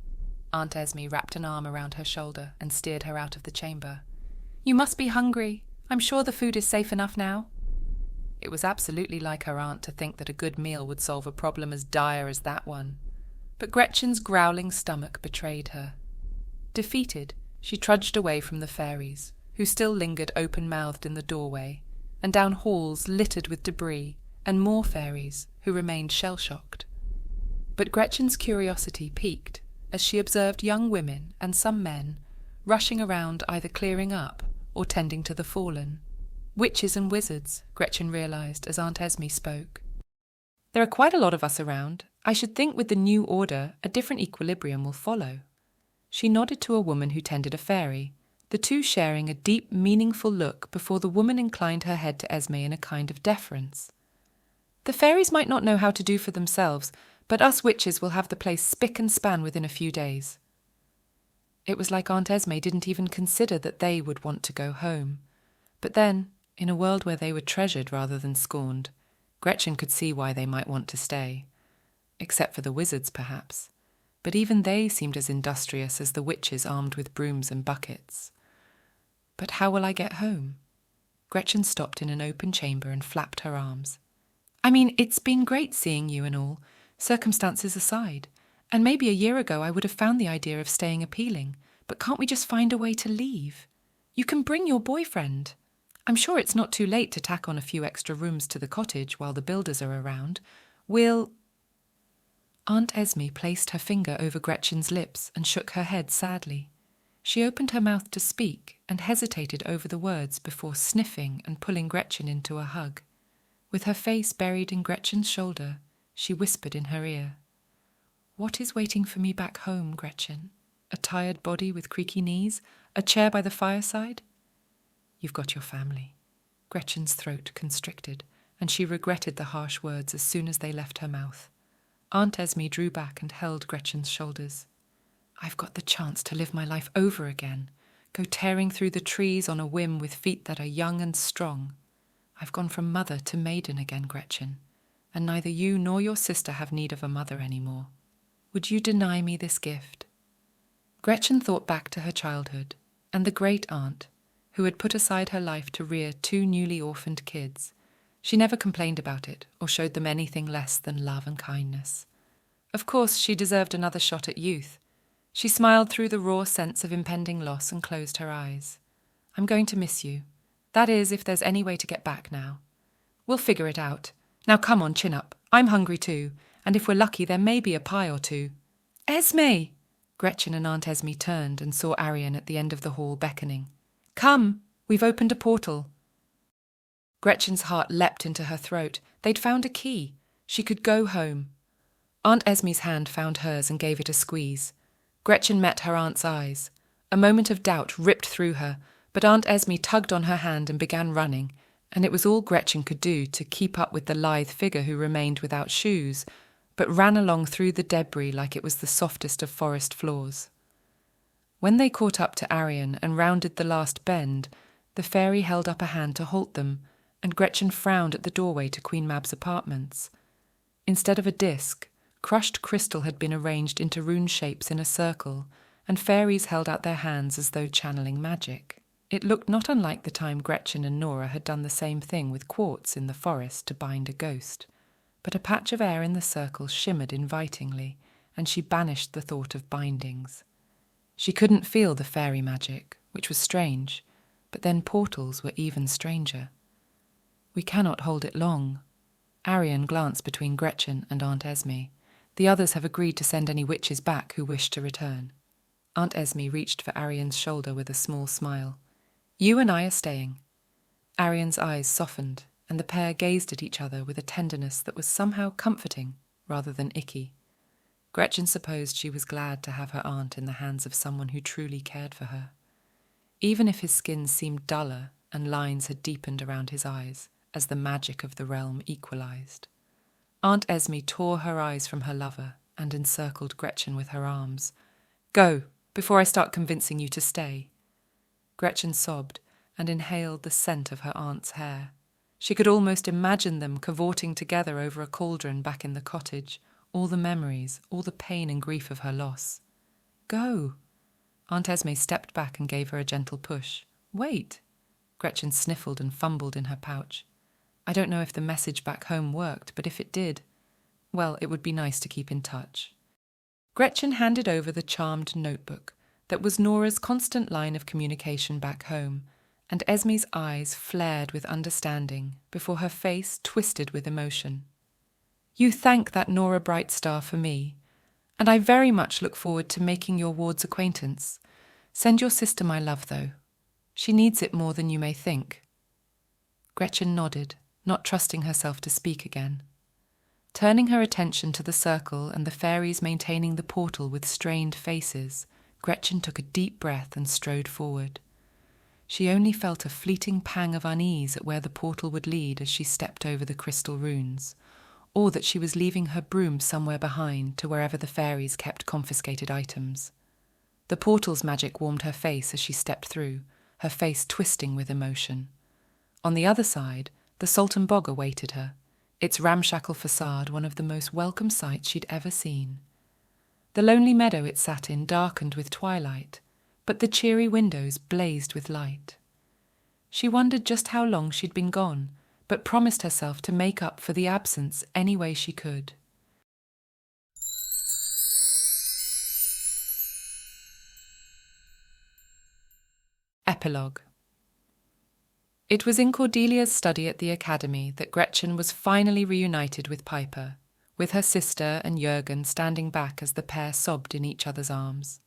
Aunt Esme wrapped an arm around her shoulder and steered her out of the chamber. "You must be hungry. I'm sure the food is safe enough now." It was absolutely like her aunt to think that a good meal would solve a problem as dire as that one. But Gretchen's growling stomach betrayed her. Defeated, she trudged away from the fairies, who still lingered open-mouthed in the doorway, and down halls littered with debris, and more fairies, who remained shell-shocked. But Gretchen's curiosity piqued as she observed young women and some men rushing around either clearing up or tending to the fallen. Witches and wizards, Gretchen realized as Aunt Esme spoke. "There are quite a lot of us around. I should think with the new order, a different equilibrium will follow." She nodded to a woman who tended a fairy, the two sharing a deep, meaningful look before the woman inclined her head to Esme in a kind of deference. "The fairies might not know how to do for themselves, but us witches will have the place spick and span within a few days." It was like Aunt Esme didn't even consider that they would want to go home. But then, in a world where they were treasured rather than scorned, Gretchen could see why they might want to stay. Except for the wizards, perhaps. But even they seemed as industrious as the witches armed with brooms and buckets. "But how will I get home?" Gretchen stopped in an open chamber and flapped her arms. "I mean, it's been great seeing you and all, circumstances aside. And maybe a year ago I would have found the idea of staying appealing, but can't we just find a way to leave? You can bring your boyfriend. I'm sure it's not too late to tack on a few extra rooms to the cottage while the builders are around. We'll—" Aunt Esme placed her finger over Gretchen's lips and shook her head sadly. She opened her mouth to speak and hesitated over the words before sniffing and pulling Gretchen into a hug. With her face buried in Gretchen's shoulder, she whispered in her ear, "What is waiting for me back home, Gretchen? A tired body with creaky knees? A chair by the fireside?" "You've got your family." Gretchen's throat constricted, and she regretted the harsh words as soon as they left her mouth. Aunt Esme drew back and held Gretchen's shoulders. "I've got the chance to live my life over again, go tearing through the trees on a whim with feet that are young and strong. I've gone from mother to maiden again, Gretchen, and neither you nor your sister have need of a mother any more. Would you deny me this gift?" Gretchen thought back to her childhood, and the great aunt, who had put aside her life to rear two newly orphaned kids. She never complained about it or showed them anything less than love and kindness. Of course, she deserved another shot at youth. She smiled through the raw sense of impending loss and closed her eyes. "I'm going to miss you. That is, if there's any way to get back now. We'll figure it out. Now come on, chin up. I'm hungry too, and if we're lucky there may be a pie or two." "Esme!" Gretchen and Aunt Esme turned and saw Arian at the end of the hall beckoning. "Come, we've opened a portal." Gretchen's heart leapt into her throat. They'd found a key. She could go home. Aunt Esme's hand found hers and gave it a squeeze. Gretchen met her aunt's eyes. A moment of doubt ripped through her, but Aunt Esme tugged on her hand and began running, and it was all Gretchen could do to keep up with the lithe figure who remained without shoes, but ran along through the debris like it was the softest of forest floors. When they caught up to Arian and rounded the last bend, the fairy held up a hand to halt them, and Gretchen frowned at the doorway to Queen Mab's apartments. Instead of a disc, crushed crystal had been arranged into rune shapes in a circle, and fairies held out their hands as though channeling magic. It looked not unlike the time Gretchen and Nora had done the same thing with quartz in the forest to bind a ghost, but a patch of air in the circle shimmered invitingly, and she banished the thought of bindings. She couldn't feel the fairy magic, which was strange, but then portals were even stranger. "We cannot hold it long." Arian glanced between Gretchen and Aunt Esme. "The others have agreed to send any witches back who wish to return." Aunt Esme reached for Arian's shoulder with a small smile. You and I are staying." Arian's eyes softened, and the pair gazed at each other with a tenderness that was somehow comforting rather than icky. Gretchen supposed she was glad to have her aunt in the hands of someone who truly cared for her. Even if his skin seemed duller and lines had deepened around his eyes, as the magic of the realm equalized. Aunt Esme tore her eyes from her lover and encircled Gretchen with her arms. "Go, before I start convincing you to stay." Gretchen sobbed and inhaled the scent of her aunt's hair. She could almost imagine them cavorting together over a cauldron back in the cottage, all the memories, all the pain and grief of her loss. "Go." Aunt Esme stepped back and gave her a gentle push. "Wait." Gretchen sniffled and fumbled in her pouch. I don't know if the message back home worked, but if it did, well, it would be nice to keep in touch. Gretchen handed over the charmed notebook that was Nora's constant line of communication back home, and Esme's eyes flared with understanding before her face twisted with emotion. "You thank that Nora Brightstar for me, and I very much look forward to making your ward's acquaintance. Send your sister my love, though. She needs it more than you may think." Gretchen nodded, not trusting herself to speak again. Turning her attention to the circle and the fairies maintaining the portal with strained faces, Gretchen took a deep breath and strode forward. She only felt a fleeting pang of unease at where the portal would lead as she stepped over the crystal runes, or that she was leaving her broom somewhere behind to wherever the fairies kept confiscated items. The portal's magic warmed her face as she stepped through, her face twisting with emotion. On the other side, the Sultan Bog awaited her, its ramshackle facade one of the most welcome sights she'd ever seen. The lonely meadow it sat in darkened with twilight, but the cheery windows blazed with light. She wondered just how long she'd been gone, but promised herself to make up for the absence any way she could. Epilogue. It was in Cordelia's study at the academy that Gretchen was finally reunited with Piper, with her sister and Jürgen standing back as the pair sobbed in each other's arms.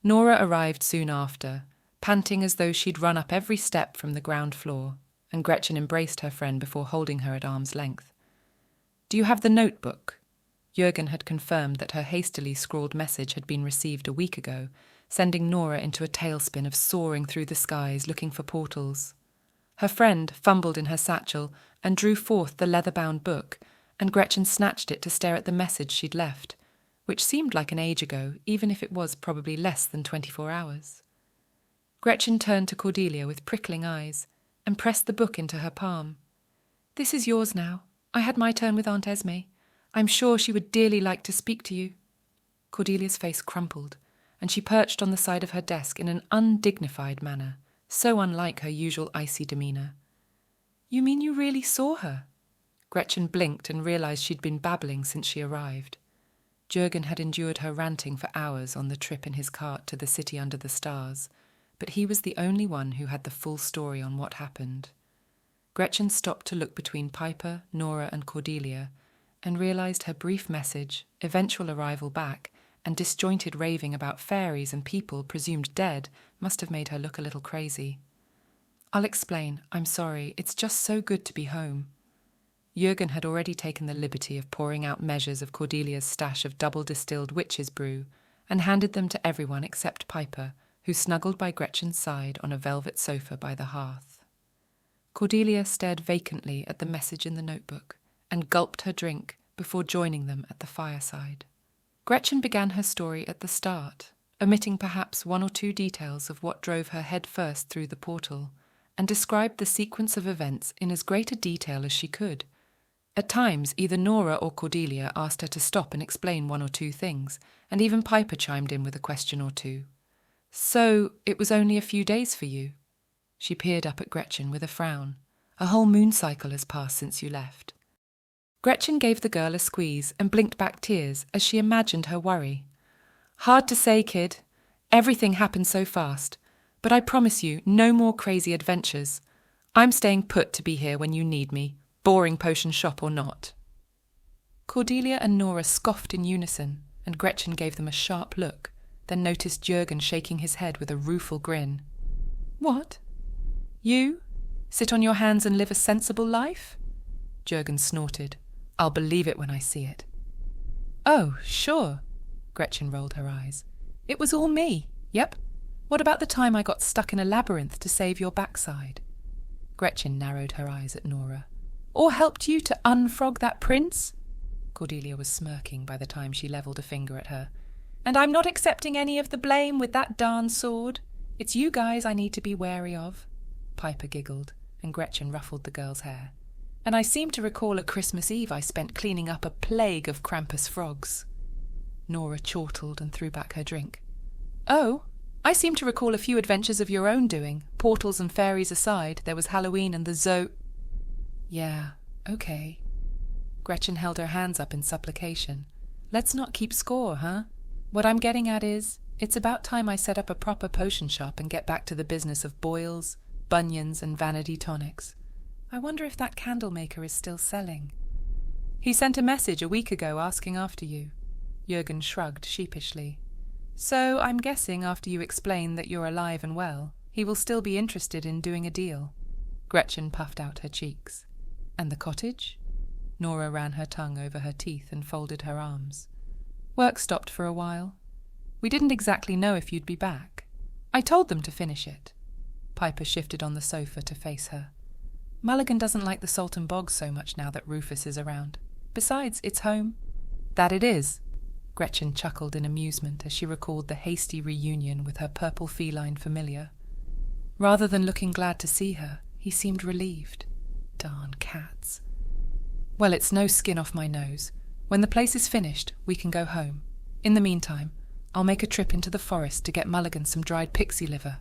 Nora arrived soon after, panting as though she'd run up every step from the ground floor, and Gretchen embraced her friend before holding her at arm's length. "Do you have the notebook?" Jürgen had confirmed that her hastily scrawled message had been received a week ago, sending Nora into a tailspin of soaring through the skies looking for portals. Her friend fumbled in her satchel and drew forth the leather-bound book, and Gretchen snatched it to stare at the message she'd left, which seemed like an age ago, even if it was probably less than 24 hours. Gretchen turned to Cordelia with prickling eyes and pressed the book into her palm. "This is yours now. I had my turn with Aunt Esme. I'm sure she would dearly like to speak to you." Cordelia's face crumpled, and she perched on the side of her desk in an undignified manner, so unlike her usual icy demeanour. "You mean you really saw her?" Gretchen blinked and realised she'd been babbling since she arrived. Jürgen had endured her ranting for hours on the trip in his cart to the city under the stars, but he was the only one who had the full story on what happened. Gretchen stopped to look between Piper, Nora and Cordelia, and realised her brief message, eventual arrival back, and disjointed raving about fairies and people presumed dead must have made her look a little crazy. "I'll explain. I'm sorry. It's just so good to be home." Jürgen had already taken the liberty of pouring out measures of Cordelia's stash of double-distilled witch's brew and handed them to everyone except Piper, who snuggled by Gretchen's side on a velvet sofa by the hearth. Cordelia stared vacantly at the message in the notebook and gulped her drink before joining them at the fireside. Gretchen began her story at the start, omitting perhaps one or two details of what drove her head first through the portal, and described the sequence of events in as great a detail as she could. At times, either Nora or Cordelia asked her to stop and explain one or two things, and even Piper chimed in with a question or two. "So, it was only a few days for you?" She peered up at Gretchen with a frown. "A whole moon cycle has passed since you left." Gretchen gave the girl a squeeze and blinked back tears as she imagined her worry. "Hard to say, kid. Everything happened so fast. But I promise you, no more crazy adventures. I'm staying put to be here when you need me, boring potion shop or not." Cordelia and Nora scoffed in unison, and Gretchen gave them a sharp look, then noticed Jürgen shaking his head with a rueful grin. "What? You? Sit on your hands and live a sensible life? Jurgen snorted. I'll believe it when I see it. Oh, sure. Gretchen rolled her eyes. It was all me. Yep. What about the time I got stuck in a labyrinth to save your backside? Gretchen narrowed her eyes at Nora. Or helped you to unfrog that prince? Cordelia was smirking by the time she levelled a finger at her. And I'm not accepting any of the blame with that darn sword. It's you guys I need to be wary of. Piper giggled, and Gretchen ruffled the girl's hair. And I seem to recall at Christmas Eve I spent cleaning up a plague of Krampus frogs. Nora chortled and threw back her drink. Oh, I seem to recall a few adventures of your own doing. Portals and fairies aside, there was Halloween and the zoo. Yeah, okay. Gretchen held her hands up in supplication. Let's not keep score, huh? What I'm getting at is, it's about time I set up a proper potion shop and get back to the business of boils, bunions, and vanity tonics. I wonder if that candle maker is still selling. He sent a message a week ago asking after you. Jurgen shrugged sheepishly. So I'm guessing after you explain that you're alive and well, he will still be interested in doing a deal. Gretchen puffed out her cheeks. And the cottage? Nora ran her tongue over her teeth and folded her arms. Work stopped for a while. We didn't exactly know if you'd be back. I told them to finish it. Piper shifted on the sofa to face her. Mulligan doesn't like the salt and bogs so much now that Rufus is around. Besides, it's home. That it is. Gretchen chuckled in amusement as she recalled the hasty reunion with her purple feline familiar. Rather than looking glad to see her, he seemed relieved. Darn cats. Well, it's no skin off my nose. When the place is finished, we can go home. In the meantime, I'll make a trip into the forest to get Mulligan some dried pixie liver.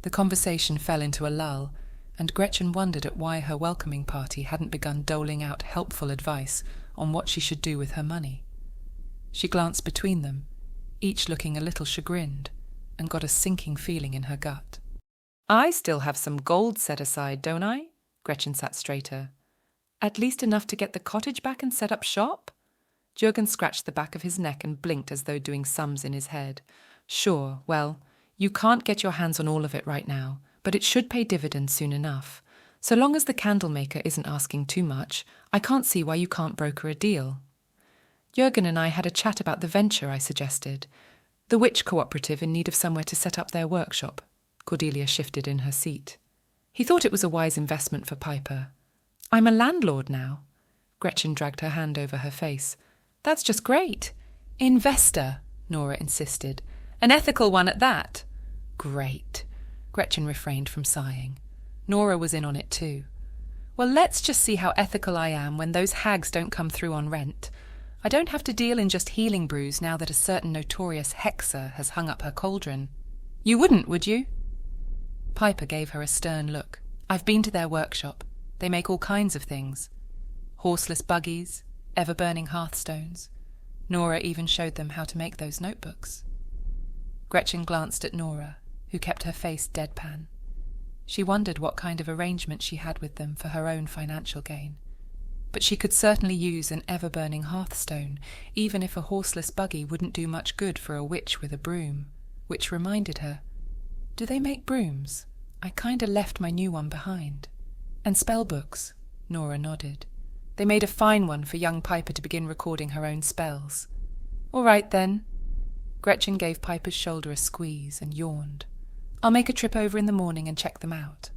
The conversation fell into a lull, and Gretchen wondered at why her welcoming party hadn't begun doling out helpful advice on what she should do with her money. She glanced between them, each looking a little chagrined, and got a sinking feeling in her gut. I still have some gold set aside, don't I? Gretchen sat straighter. At least enough to get the cottage back and set up shop? Jurgen scratched the back of his neck and blinked as though doing sums in his head. Sure, well, you can't get your hands on all of it right now, but it should pay dividends soon enough. So long as the candle maker isn't asking too much, I can't see why you can't broker a deal. Jurgen and I had a chat about the venture I suggested. The witch cooperative in need of somewhere to set up their workshop. Cordelia shifted in her seat. He thought it was a wise investment for Piper. I'm a landlord now. Gretchen dragged her hand over her face. That's just great. Investor, Nora insisted. An ethical one at that. Great. Gretchen refrained from sighing. Nora was in on it too. Well, let's just see how ethical I am when those hags don't come through on rent. I don't have to deal in just healing brews now that a certain notorious hexer has hung up her cauldron. You wouldn't, would you? Piper gave her a stern look. I've been to their workshop. They make all kinds of things. Horseless buggies, ever-burning hearthstones. Nora even showed them how to make those notebooks. Gretchen glanced at Nora, who kept her face deadpan. She wondered what kind of arrangement she had with them for her own financial gain. But she could certainly use an ever-burning hearthstone, even if a horseless buggy wouldn't do much good for a witch with a broom, which reminded her, do they make brooms? I kinda left my new one behind. And spellbooks, Nora nodded. They made a fine one for young Piper to begin recording her own spells. All right, then. Gretchen gave Piper's shoulder a squeeze and yawned. I'll make a trip over in the morning and check them out.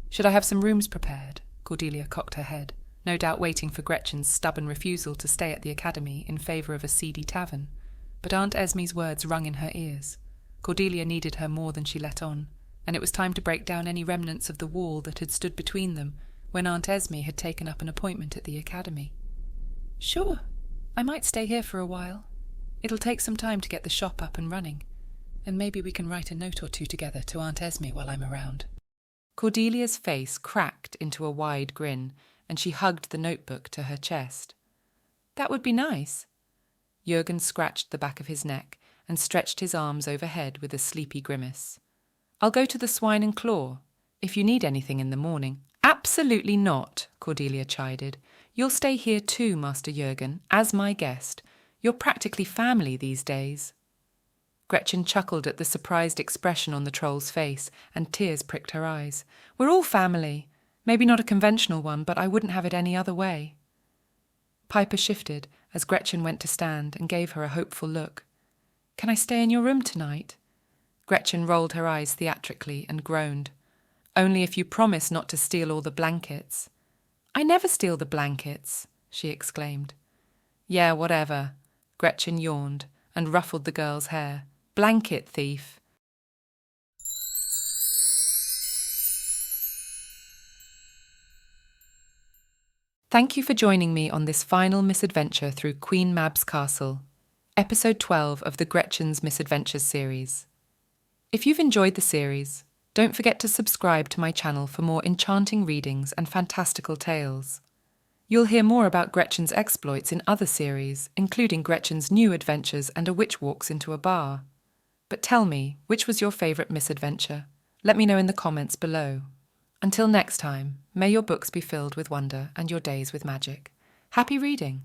Should I have some rooms prepared? Cordelia cocked her head, no doubt waiting for Gretchen's stubborn refusal to stay at the academy in favour of a seedy tavern. But Aunt Esme's words rung in her ears. Cordelia needed her more than she let on, and it was time to break down any remnants of the wall that had stood between them when Aunt Esme had taken up an appointment at the academy. Sure, I might stay here for a while. It'll take some time to get the shop up and running, and maybe we can write a note or two together to Aunt Esme while I'm around. Cordelia's face cracked into a wide grin, and she hugged the notebook to her chest. That would be nice. Jurgen scratched the back of his neck and stretched his arms overhead with a sleepy grimace. I'll go to the Swine and Claw. If you need anything in the morning. Absolutely not, Cordelia chided. You'll stay here too, Master Jurgen, as my guest. You're practically family these days. Gretchen chuckled at the surprised expression on the troll's face, and tears pricked her eyes. "We're all family. Maybe not a conventional one, but I wouldn't have it any other way." Piper shifted as Gretchen went to stand and gave her a hopeful look. "Can I stay in your room tonight?" Gretchen rolled her eyes theatrically and groaned. "Only if you promise not to steal all the blankets." "I never steal the blankets," she exclaimed. "Yeah, whatever." Gretchen yawned and ruffled the girl's hair. "Blanket thief." Thank you for joining me on this final misadventure through Queen Mab's Castle, Episode 12 of the Gretchen's Misadventures series. If you've enjoyed the series, don't forget to subscribe to my channel for more enchanting readings and fantastical tales. You'll hear more about Gretchen's exploits in other series, including Gretchen's new adventures and A Witch Walks into a Bar. But tell me, which was your favourite misadventure? Let me know in the comments below. Until next time, may your books be filled with wonder and your days with magic. Happy reading!